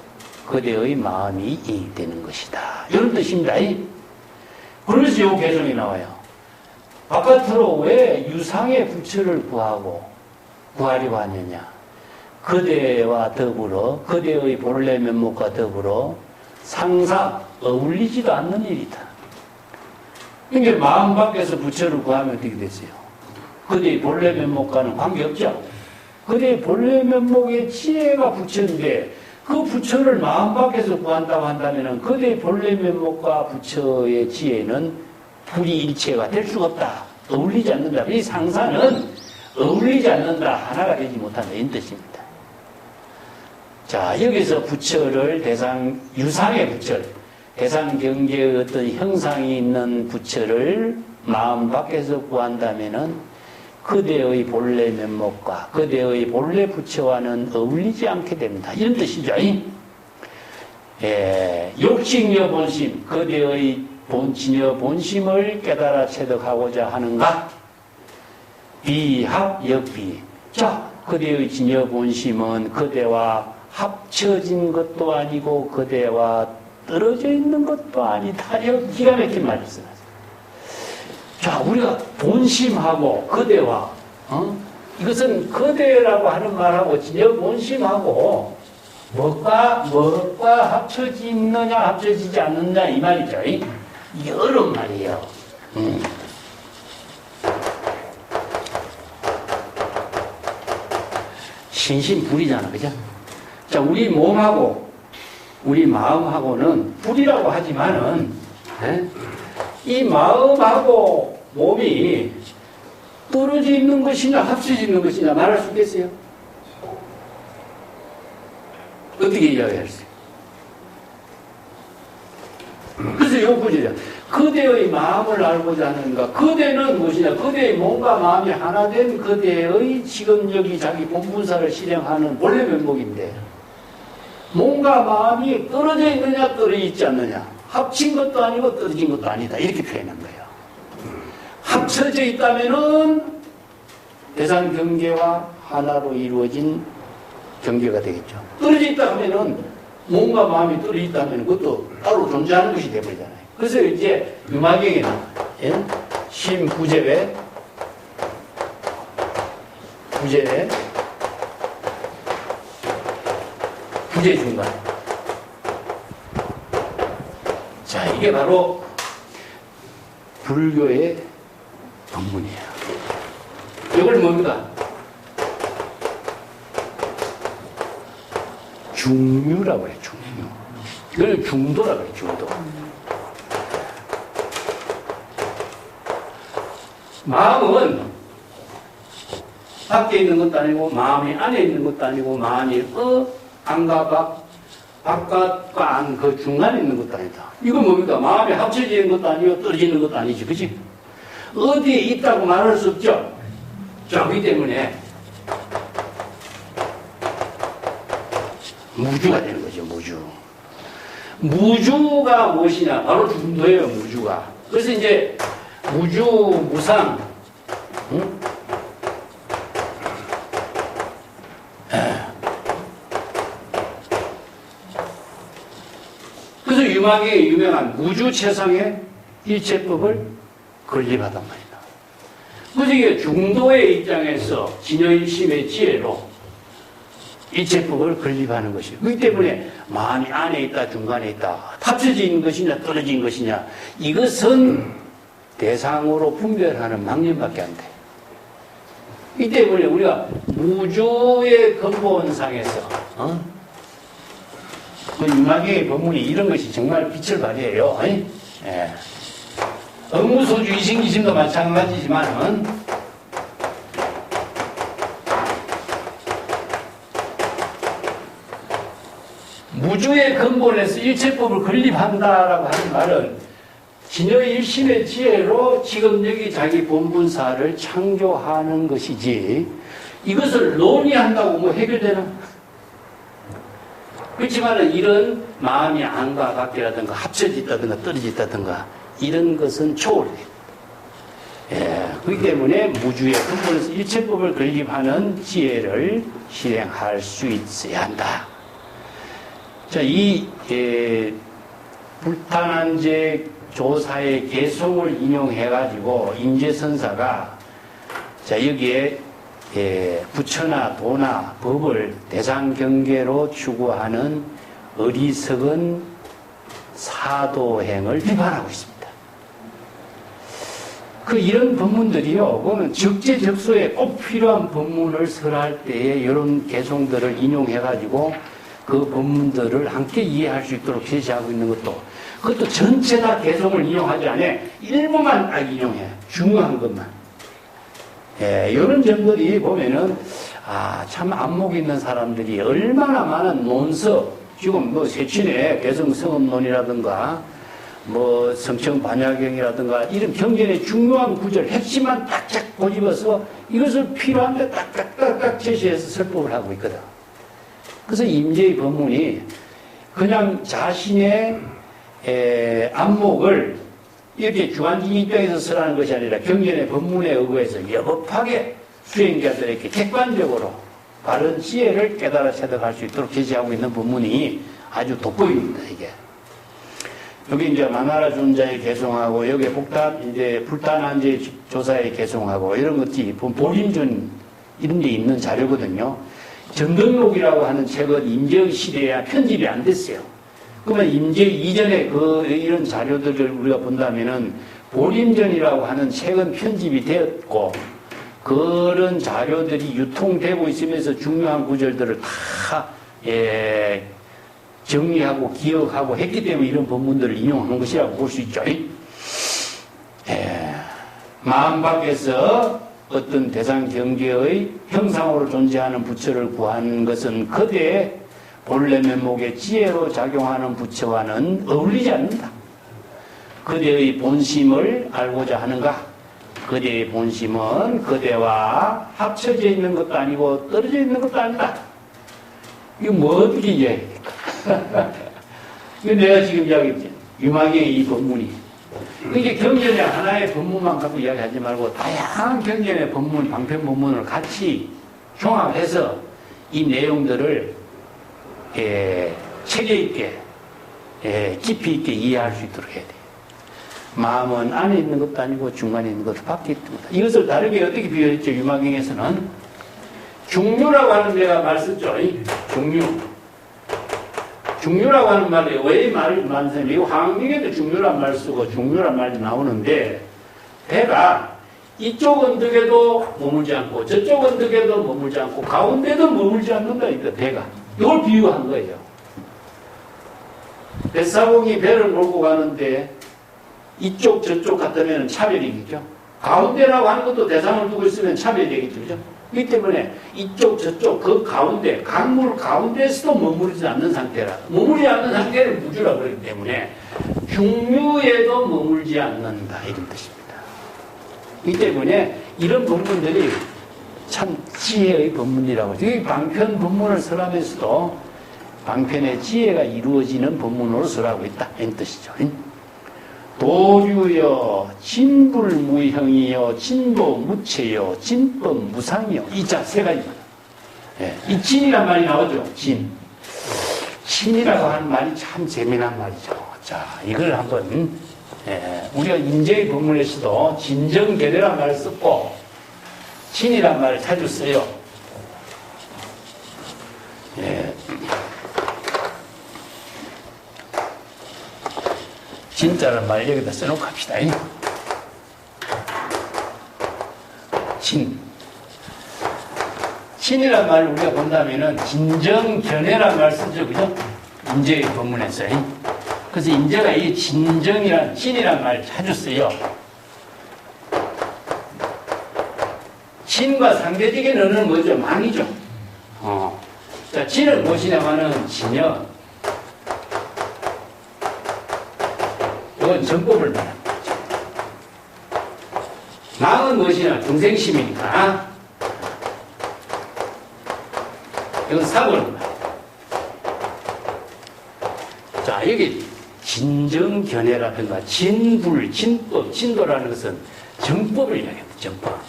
그대의 마음이 되는 것이다. 이런 뜻입니다. 그래서 이 개성이 나와요. 바깥으로 왜 유상의 부처를 구하려고 하느냐. 그대와 더불어, 그대의 본래 면목과 더불어 상상, 어울리지도 않는 일이다. 그러니까 마음 밖에서 부처를 구하면 어떻게 되세요? 그대의 본래 면목과는 관계없죠. 그대의 본래 면목의 지혜가 부처인데 그 부처를 마음 밖에서 구한다고 한다면 그대의 본래 면목과 부처의 지혜는 불이일체가 될 수가 없다. 어울리지 않는다. 이 상사는 어울리지 않는다. 하나가 되지 못한다. 이런 뜻입니다. 자, 여기서 부처를 유상의 부처를, 대상 경계의 어떤 형상이 있는 부처를 마음 밖에서 구한다면은 그대의 본래 면목과 그대의 본래 부처와는 어울리지 않게 됩니다. 이런 뜻이죠. 욕심여 본심, 그대의 본진여 본심을 깨달아 체득하고자 하는가? 비합 역비. 자, 그대의 진여 본심은 그대와 합쳐진 것도 아니고 그대와 떨어져 있는 것도 아니다. 이거 기가 막힌 말을 써놨어요. 자, 우리가 본심하고 그대와, 이것은 그대라고 하는 말하고 진여 본심하고 뭐가 합쳐지 있느냐, 합쳐지지 않느냐, 이 말이죠. 이게 어려운 말이에요. 신신불이잖아, 그죠? 자, 우리 몸하고 우리 마음하고는 불이라고 하지만은 이 마음하고 몸이 떨어져 있는 것이냐 합쳐져 있는 것이냐 말할 수 있겠어요? 어떻게 이야기할 수 있어요? 그래서 이거 보시죠. 그대의 마음을 알고자 하는가? 그대는 무엇이냐? 그대의 몸과 마음이 하나 된 그대의 지금 여기 자기 본분사를 실행하는 본래 면목인데, 몸과 마음이 떨어져 있느냐 떨어져 있지 않느냐, 합친 것도 아니고 떨어진 것도 아니다, 이렇게 표현한 거예요. 합쳐져 있다면은 대상 경계와 하나로 이루어진 경계가 되겠죠. 떨어져 있다 하면은 몸과 마음이 떨어져 있다면 그것도 따로 존재하는 것이 되어버리잖아요. 그래서 이제 유마경에 나와요. 심부재외, 부재외, 부재 중간. 자, 이게 바로 불교의 법문이에요. 이걸 뭡니까? 중유라고 해요, 중유. 이걸 중도라고 해요, 중도. 마음은 밖에 있는 것도 아니고 마음이 안에 있는 것도 아니고 마음이 안과 바깥과 안 그 중간에 있는 것도 아니다. 이건 뭡니까? 마음이 합쳐지는 것도 아니고 떨어지는 것도 아니지, 그치? 어디에 있다고 말할 수 없죠. 자, 그렇기 때문에 무주가 되는 거죠. 무주가 무엇이냐? 바로 중도예요. 무주가. 그래서 이제 무주, 무상, 응? 그래서 유망의 유명한 무주체상의 일체법을 건립하단 말이다. 그래서 이게 중도의 입장에서 진여일심의 지혜로 일체법을 건립하는 것이에요. 그렇기 때문에 마음이 안에 있다, 중간에 있다, 합쳐진 것이냐, 떨어진 것이냐, 이것은 대상으로 분별하는 망념밖에 안 돼. 이 때문에 우리가 무주의 근본상에서 그 유마계의 법문이 이런 것이 정말 빛을 발휘해요. 예. 업무소주 이신기심도 마찬가지지만 무주의 근본에서 일체법을 건립한다라고 하는 말은 진여의 일심의 지혜로 지금 여기 자기 본분사를 창조하는 것이지 이것을 논의한다고 뭐 해결되나? 그렇지만 이런 마음이 안과 밖이라든가 합쳐졌다든가 떨어졌다든가 이런 것은 초월돼요. 예, 그렇기 때문에 무주의 근본에서 일체법을 건립하는 지혜를 실행할 수 있어야 한다. 자, 이 불탄한제 조사의 개성을 인용해가지고 임재선사가 자 여기에 부처나 도나 법을 대상 경계로 추구하는 어리석은 사도행을 비판하고 있습니다. 이런 법문들이요, 그거는 적재적소에 꼭 필요한 법문을 설할 때에 이런 개성들을 인용해가지고 그 법문들을 함께 이해할 수 있도록 제시하고 있는 그것도 전체 다 개성을 인용하지 않아. 일부만 딱 인용해. 중요한 것만. 이런 점들이 보면은, 참 안목 있는 사람들이 얼마나 많은 논서, 지금 뭐 세친의 개성성업론이라든가, 뭐 성청반야경이라든가, 이런 경전의 중요한 구절, 핵심만 딱딱 고집어서 이것을 필요한데 딱딱딱딱 제시해서 설법을 하고 있거든. 그래서 임재의 법문이 그냥 자신의 안목을 이렇게 주관진 입장에서 설하는 것이 아니라 경전의 법문에 의거해서 여법하게 수행자들에게 객관적으로 바른 지혜를 깨달아 체득할 수 있도록 제시하고 있는 법문이 아주 돋보입니다, 이게. 여기 이제 마나라 존자의 개송하고, 여기 불탄한제 조사의 개송하고, 이런 것들이 보림전 이런 데 있는 자료거든요. 전등록이라고 하는 책은 임재의 시대에 편집이 안 됐어요. 그러면 임재 이전에 이런 자료들을 우리가 본다면은 보림전이라고 하는 책은 편집이 되었고 그런 자료들이 유통되고 있으면서 중요한 구절들을 다 정리하고 기억하고 했기 때문에 이런 법문들을 인용한 것이라고 볼 수 있죠. 마음 밖에서 어떤 대상 경계의 형상으로 존재하는 부처를 구하는 것은 그대의 본래 면목의 지혜로 작용하는 부처와는 어울리지 않는다. 그대의 본심을 알고자 하는가? 그대의 본심은 그대와 합쳐져 있는 것도 아니고 떨어져 있는 것도 아니다. 이거 뭐 어떻게 이해합니까? 이거 내가 지금 이야기했지. 유마계의 이 법문이. 이게 경전의 하나의 법문만 갖고 이야기하지 말고 다양한 경전의 법문, 방편 법문을 같이 종합해서 이 내용들을 체계 있게, 깊이 있게 이해할 수 있도록 해야 돼요. 마음은 안에 있는 것도 아니고 중간에 있는 것도 밖에 있는 것도. 이것을 다르게 어떻게 비교했죠? 유마경에서는 중류라고 하는 데가 말 썼죠. 중류. 중류라고 하는 말이 왜 말을 많으세요? 이거 화학명에도 중류란 말 쓰고 중류란 말이 나오는데 배가 이쪽 언덕에도 머물지 않고 저쪽 언덕에도 머물지 않고 가운데도 머물지 않는다. 이거 배가. 이걸 비유한 거예요. 뱃사공이 배를 몰고 가는데 이쪽 저쪽 같으면 차별이겠죠. 가운데라고 하는 것도 대상을 두고 있으면 차별이 되겠죠. 그죠? 그렇기 때문에 이쪽 저쪽 그 가운데 강물 가운데에서도 머무르지 않는 상태라. 머무르지 않는 상태를 무주라고 그러기 때문에 중류에도 머물지 않는다 이런 뜻입니다. 이 때문에 이런 법문들이 참 지혜의 법문이라고. 이 방편 법문을 설하면서도 방편의 지혜가 이루어지는 법문으로 설하고 있다. 이런 뜻이죠. 도류여 진불무형이여 진보무체여 진법무상이여. 이 자 세 가지만. 예, 이 진이란 말이 나오죠. 진. 진이라고 하는 말이 참 재미난 말이죠. 자, 이걸 한번 우리가 인재의 법문에서도 진정계례란 말을 썼고 진이란 말을 자주 써요. 예. 진짜란 말 여기다 써놓고 합시다. 진. 진이란 말을 우리가 본다면은 진정견해란 말을 쓰죠. 그죠? 인재의 법문에서. 그래서 인재가 이 진정이란, 진이란 말을 자주 써요. 진과 상대적인 언어는 뭐죠? 망이죠. 자, 진은 무엇이냐면은 진여. 이건 정법을 말하는 거죠. 망은 무엇이냐? 중생심이니까. 이건 사고를 말해요. 자, 여기 진정견해라든가 진불, 진법, 진도라는 것은 정법을 이야기합니다. 정법.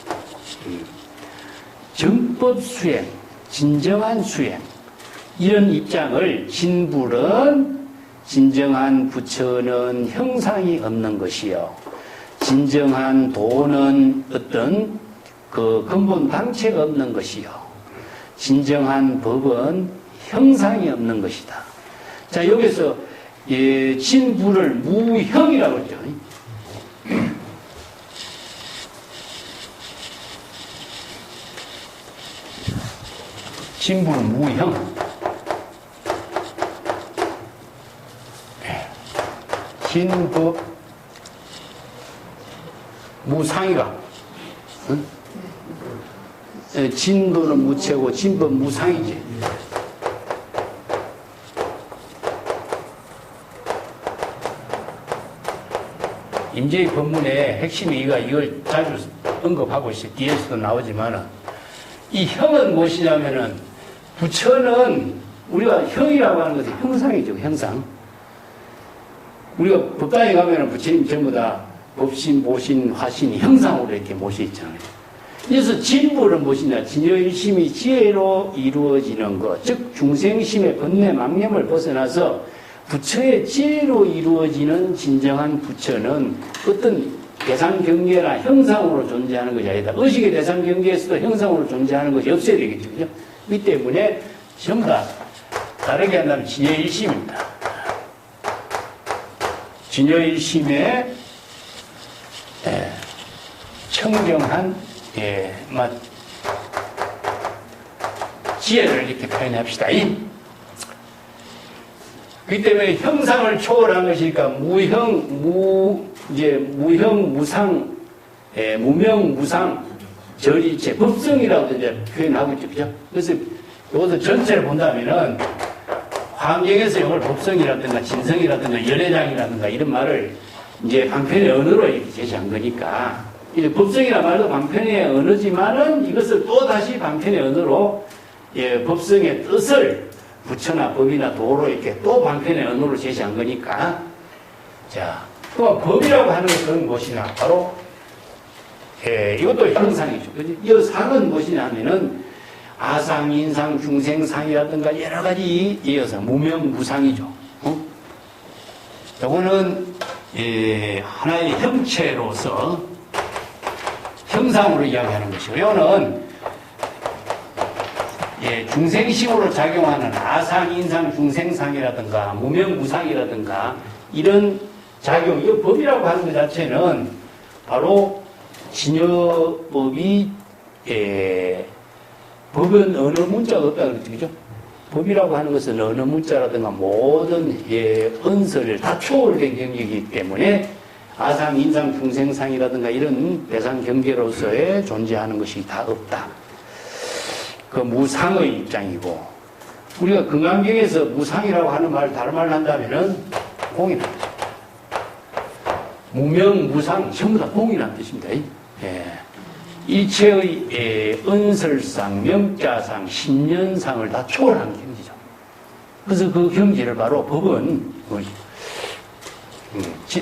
정법 수행, 진정한 수행. 이런 입장을 진불은 진정한 부처는 형상이 없는 것이요. 진정한 도는 어떤 그 근본 당체가 없는 것이요. 진정한 법은 형상이 없는 것이다. 자, 여기서 진불을 무형이라고 하죠. 진불은 무형. 진법 무상이가. 응? 진도는 무체고 진법 무상이지. 인재의 법문의 핵심이 이걸 자주 언급하고 있어요. 뒤에서도 나오지만은 이 형은 무엇이냐면은 부처는 우리가 형이라고 하는 것은 형상이죠. 형상. 우리가 법당에 가면은 부처님 전부 다 법신, 모신, 화신, 형상으로 이렇게 모셔 있잖아요. 그래서 진불은 무엇이냐? 진여일심이 지혜로 이루어지는 것, 즉 중생심의 번뇌 망념을 벗어나서 부처의 지혜로 이루어지는 진정한 부처는 어떤 대상 경계나 형상으로 존재하는 것이 아니다. 의식의 대상 경계에서도 형상으로 존재하는 것이 없어야 되겠죠. 그죠? 이 때문에 전부 다 다르게 한다면 진여일심입니다. 진여일심의 청정한 지혜를 이렇게 표현합시다. 그렇기 때문에 형상을 초월한 것이니까 무형, 무상, 무명, 무상, 절이체, 법성이라고 이제 표현하고 있죠. 그죠? 그래서 이것을 전체를 본다면은 환경에서 이걸 법성이라든가 진성이라든가 열애장이라든가 이런 말을 이제 방편의 언어로 이렇게 제시한 거니까 이제 법성이라는 말도 방편의 언어지만은 이것을 또 다시 방편의 언어로 법성의 뜻을 부처나 법이나 도로 이렇게 또 방편의 언어로 제시한 거니까 자, 또 법이라고 하는 것은 무엇이냐? 바로 이것도 형상이죠. 이 상은 무엇이냐 하면은 아상, 인상, 중생, 상이라든가 여러 가지 이어서 무명무상이죠. 이거는 하나의 형체로서 형상으로 이야기하는 것이고, 이거는 중생식으로 작용하는 아상, 인상, 중생상이라든가 무명무상이라든가 이런 작용, 이 법이라고 하는 것 자체는 바로 진여법이 법은 어느 문자가 없다 그랬죠. 그죠? 법이라고 하는 것은 어느 문자라든가 모든 언설을 다 초월된 경계이기 때문에 아상, 인상, 중생상이라든가 이런 대상 경계로서의 존재하는 것이 다 없다. 그 무상의 입장이고, 우리가 금강경에서 무상이라고 하는 말을 다른 말로 한다면은 공이라는 뜻입니다. 무명, 무상 전부 다 공이라는 뜻입니다. 일체의 은설상, 명자상, 신년상을 다 초월한 경지죠. 그래서 그 경지를 바로 법은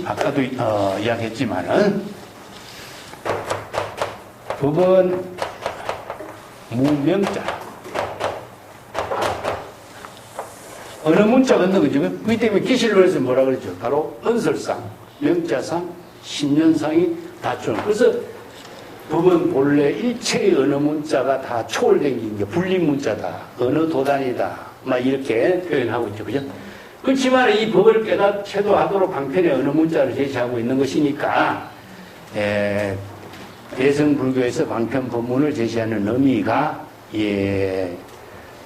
아까도 이야기했지만은 법은 무명자 어느 문자가 없는 거죠. 그렇기 때문에 기실론에서 뭐라 그러죠? 바로 은설상, 명자상, 신년상이 다 초월. 그래서 법은 본래 일체의 어느 문자가 다 초월된 게 불림 문자다, 어느 도단이다, 막 이렇게 표현하고 있죠, 그죠? 그렇지만 이 법을 깨닫게도 하도록 방편에 어느 문자를 제시하고 있는 것이니까 대승불교에서 방편 법문을 제시하는 의미가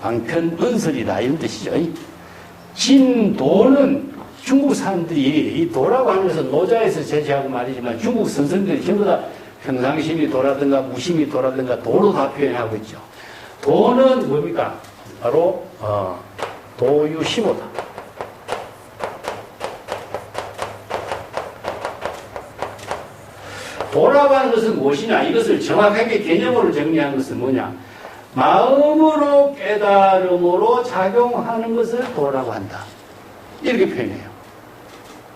방편 은설이다 이런 뜻이죠. 진도는 중국 사람들이 이 도라고 하는 것은 노자에서 제시하고 말이지만 중국 선생들이 전부 다 평상심이 도라든가 무심이 도라든가 도로 다 표현하고 있죠. 도는 뭡니까? 바로 도유심오다. 도라고 하는 것은 무엇이냐? 이것을 정확하게 개념으로 정리한 것은 뭐냐? 마음으로 깨달음으로 작용하는 것을 도라고 한다. 이렇게 표현해요.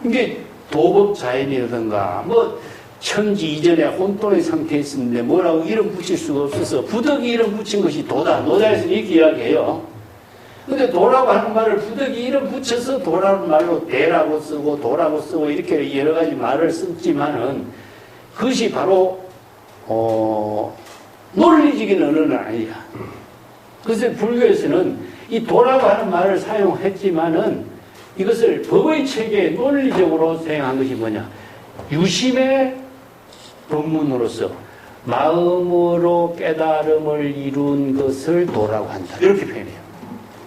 이게 도법자연이라든가 뭐 천지 이전에 혼돈의 상태에 있었는데 뭐라고 이름 붙일 수가 없어서 부득이 이름 붙인 것이 도다. 노자에서는 이렇게 이야기해요. 근데 도라고 하는 말을 부득이 이름 붙여서 도라는 말로 대라고 쓰고 도라고 쓰고 이렇게 여러 가지 말을 썼지만은 그것이 바로 논리적인 언어는 아니야. 그래서 불교에서는 이 도라고 하는 말을 사용했지만은 이것을 법의 체계에 논리적으로 사용한 것이 뭐냐? 유심의 법문으로서 마음으로 깨달음을 이룬 것을 도라고 한다. 이렇게 표현해요.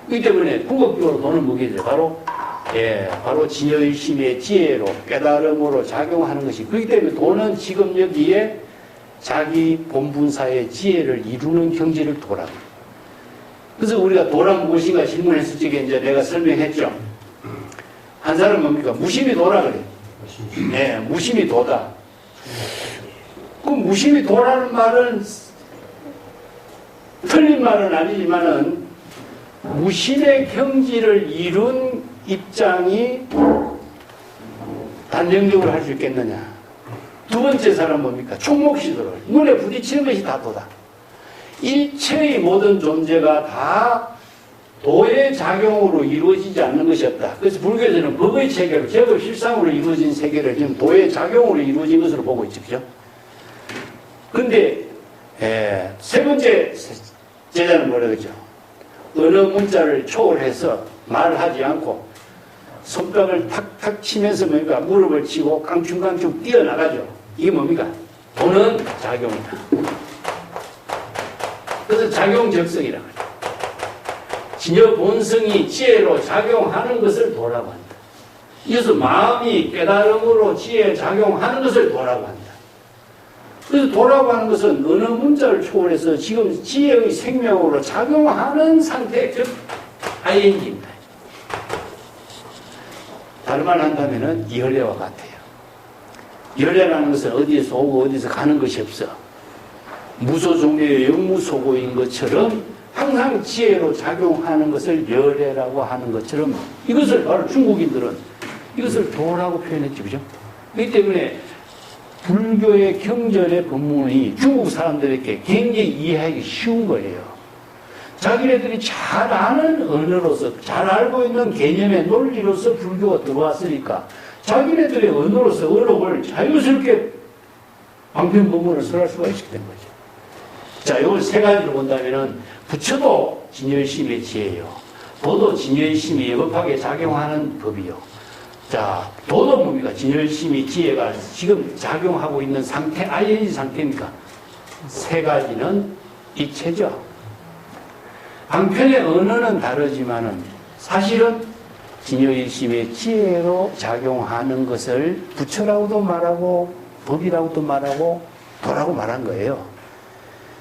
그렇기 때문에 궁극적으로 도는 뭐겠죠? 바로 진여의심의 지혜로 깨달음으로 작용하는 것이 그렇기 때문에 도는 지금 여기에 자기 본분사의 지혜를 이루는 경지를 도라고. 그래서 우리가 도란 무엇인가 질문했을 적에 이제 내가 설명했죠. 한 사람은 뭡니까? 무심이 도라 그래. 네, 무심이 도다. 그 무심이 도라는 말은 틀린 말은 아니지만은 무심의 경지를 이룬 입장이 단정적으로 할 수 있겠느냐. 두 번째 사람은 뭡니까? 총목시도를. 눈에 부딪히는 것이 다 도다. 일체의 모든 존재가 다 도의 작용으로 이루어지지 않는 것이 없다. 그래서 불교에서는 법의 체계로, 제법 실상으로 이루어진 세계를 지금 도의 작용으로 이루어진 것으로 보고 있죠. 그죠? 근데, 세 번째 제자는 뭐라 그러죠? 어느 문자를 초월해서 말을 하지 않고 손뼉을 탁탁 치면서 뭡니까? 무릎을 치고 깡충깡충 뛰어나가죠. 이게 뭡니까? 도는 작용이다. 그래서 작용적성이라고 하죠. 진여 본성이 지혜로 작용하는 것을 도라고 한다. 이것은 마음이 깨달음으로 지혜에 작용하는 것을 도라고 한다. 그래서 도라고 하는 것은 어느 문자를 초월해서 지금 지혜의 생명으로 작용하는 상태, 즉 ING입니다. 다른 말 한다면은 이혈례와 같아요. 이혈례라는 것은 어디에서 오고 어디서 가는 것이 없어. 무소종류의 영무소고인 것처럼 항상 지혜로 작용하는 것을 열애라고 하는 것처럼 이것을 바로 중국인들은 이것을 도라고 표현했죠. 그죠? 그렇기 때문에 불교의 경전의 법문이 중국 사람들에게 굉장히 이해하기 쉬운 거예요. 자기네들이 잘 아는 언어로서, 잘 알고 있는 개념의 논리로서 불교가 들어왔으니까 자기네들의 언어로서 언어를 자유스럽게 방편 법문을 설할 수가 있게 된 거죠. 자, 이걸 세 가지로 본다면은 부처도 진여의심의 지혜요. 도도 진여의심이 예법하게 작용하는 법이요. 자, 도도 뭡니까? 진여의심이 지혜가 지금 작용하고 있는 상태, ING 상태입니까? 세 가지는 일체죠. 방편의 언어는 다르지만은 사실은 진여의심의 지혜로 작용하는 것을 부처라고도 말하고 법이라고도 말하고 도라고 말한 거예요.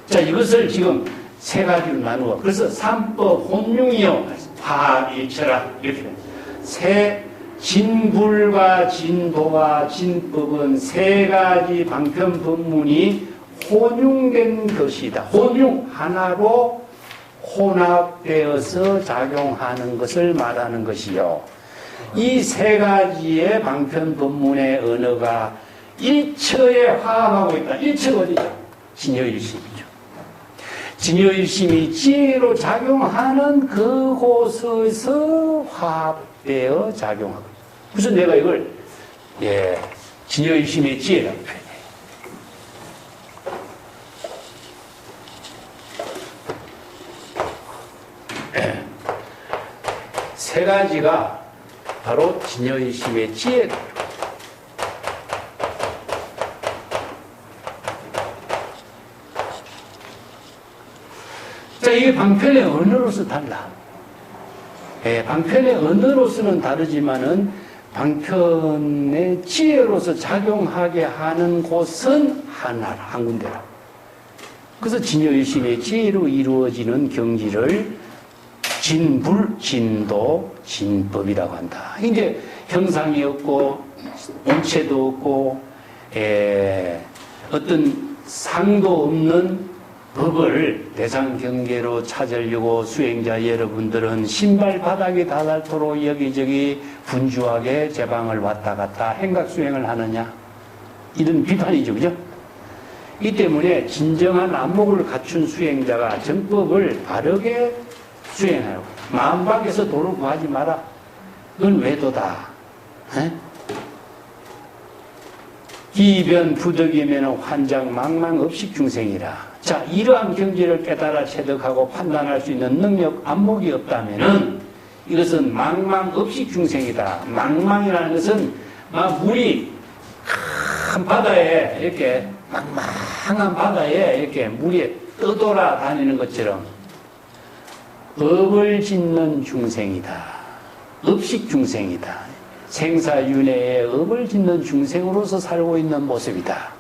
자, 이것을 지금 세 가지로 나누어. 그래서 삼법 혼용이요. 화일체라. 이렇게 됩니다. 진불과 진도와 진법은 세 가지 방편 법문이 혼용된 것이다. 혼용, 하나로 혼합되어서 작용하는 것을 말하는 것이요. 이 세 가지의 방편법문의 언어가 일처에 화합하고 있다. 일처가 어디죠? 진여일심이죠. 진여일심이 지혜로 작용하는 그곳에서 화합되어 작용하고 있다. 그래서 내가 이걸 진여일심의 지혜라고 표현해요. 세 가지가 바로 진여일심의 지혜다. 자, 이게 방편의 언어로서 달라. 방편의 언어로서는 다르지만은 방편의 지혜로서 작용하게 하는 곳은 하나라, 한 군데라. 그래서 진여일심의 지혜로 이루어지는 경지를 진불, 진도, 진법이라고 한다. 이제 형상이 없고, 본체도 없고, 어떤 상도 없는 법을 대상 경계로 찾으려고 수행자 여러분들은 신발 바닥에 닿도록 여기저기 분주하게 제방을 왔다 갔다 행각 수행을 하느냐? 이런 비판이죠, 그죠? 이 때문에 진정한 안목을 갖춘 수행자가 정법을 바르게 수행하라고. 마음밖에서 도를 구하지 마라. 그건 외도다. 기변 부득이면 환장 망망 업식 중생이라. 자, 이러한 경지를 깨달아 체득하고 판단할 수 있는 능력, 안목이 없다면은 이것은 망망 업식 중생이다. 망망이라는 것은 막 물이 큰 바다에 이렇게 망망한 바다에 이렇게 물이 떠돌아 다니는 것처럼 업을 짓는 중생이다. 업식 중생이다. 생사윤회에 업을 짓는 중생으로서 살고 있는 모습이다.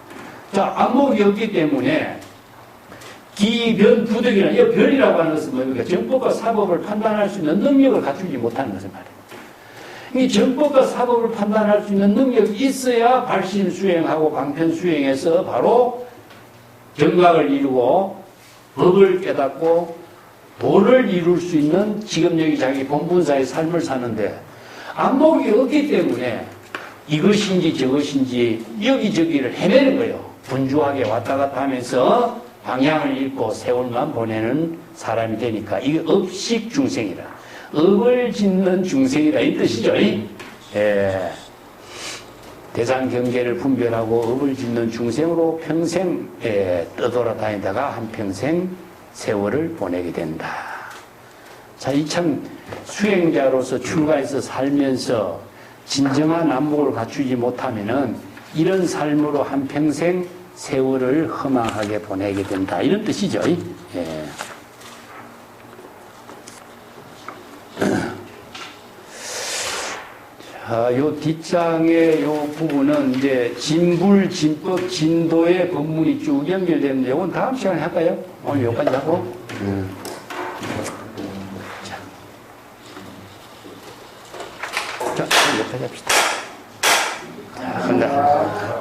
자, 안목이 없기 때문에 기변 부득이나 이 변이라고 하는 것은 뭡니까? 정법과 사법을 판단할 수 있는 능력을 갖추지 못하는 것을 말이에요. 이 정법과 사법을 판단할 수 있는 능력이 있어야 발심 수행하고 방편 수행해서 바로 정각을 이루고 법을 깨닫고 도를 이룰 수 있는 지금 여기 자기 본분사의 삶을 사는데 안목이 없기 때문에 이것인지 저것인지 여기저기를 헤매는 거예요. 분주하게 왔다 갔다 하면서 방향을 잃고 세월만 보내는 사람이 되니까 이게 업식 중생이라. 업을 짓는 중생이라 이 뜻이죠. 대상 경계를 분별하고 업을 짓는 중생으로 평생 떠돌아다니다가 한평생 세월을 보내게 된다. 자, 이 참 수행자로서 출가해서 살면서 진정한 안목을 갖추지 못하면은 이런 삶으로 한평생 세월을 허망하게 보내게 된다. 이런 뜻이죠. 자, 요 뒷장의 요 부분은 이제 진불, 진법, 진도의 법문이 쭉 연결되는데, 이건 다음 시간에 할까요? 오늘 여기까지 하고. 자, 여기까지 합시다. 자, 간다.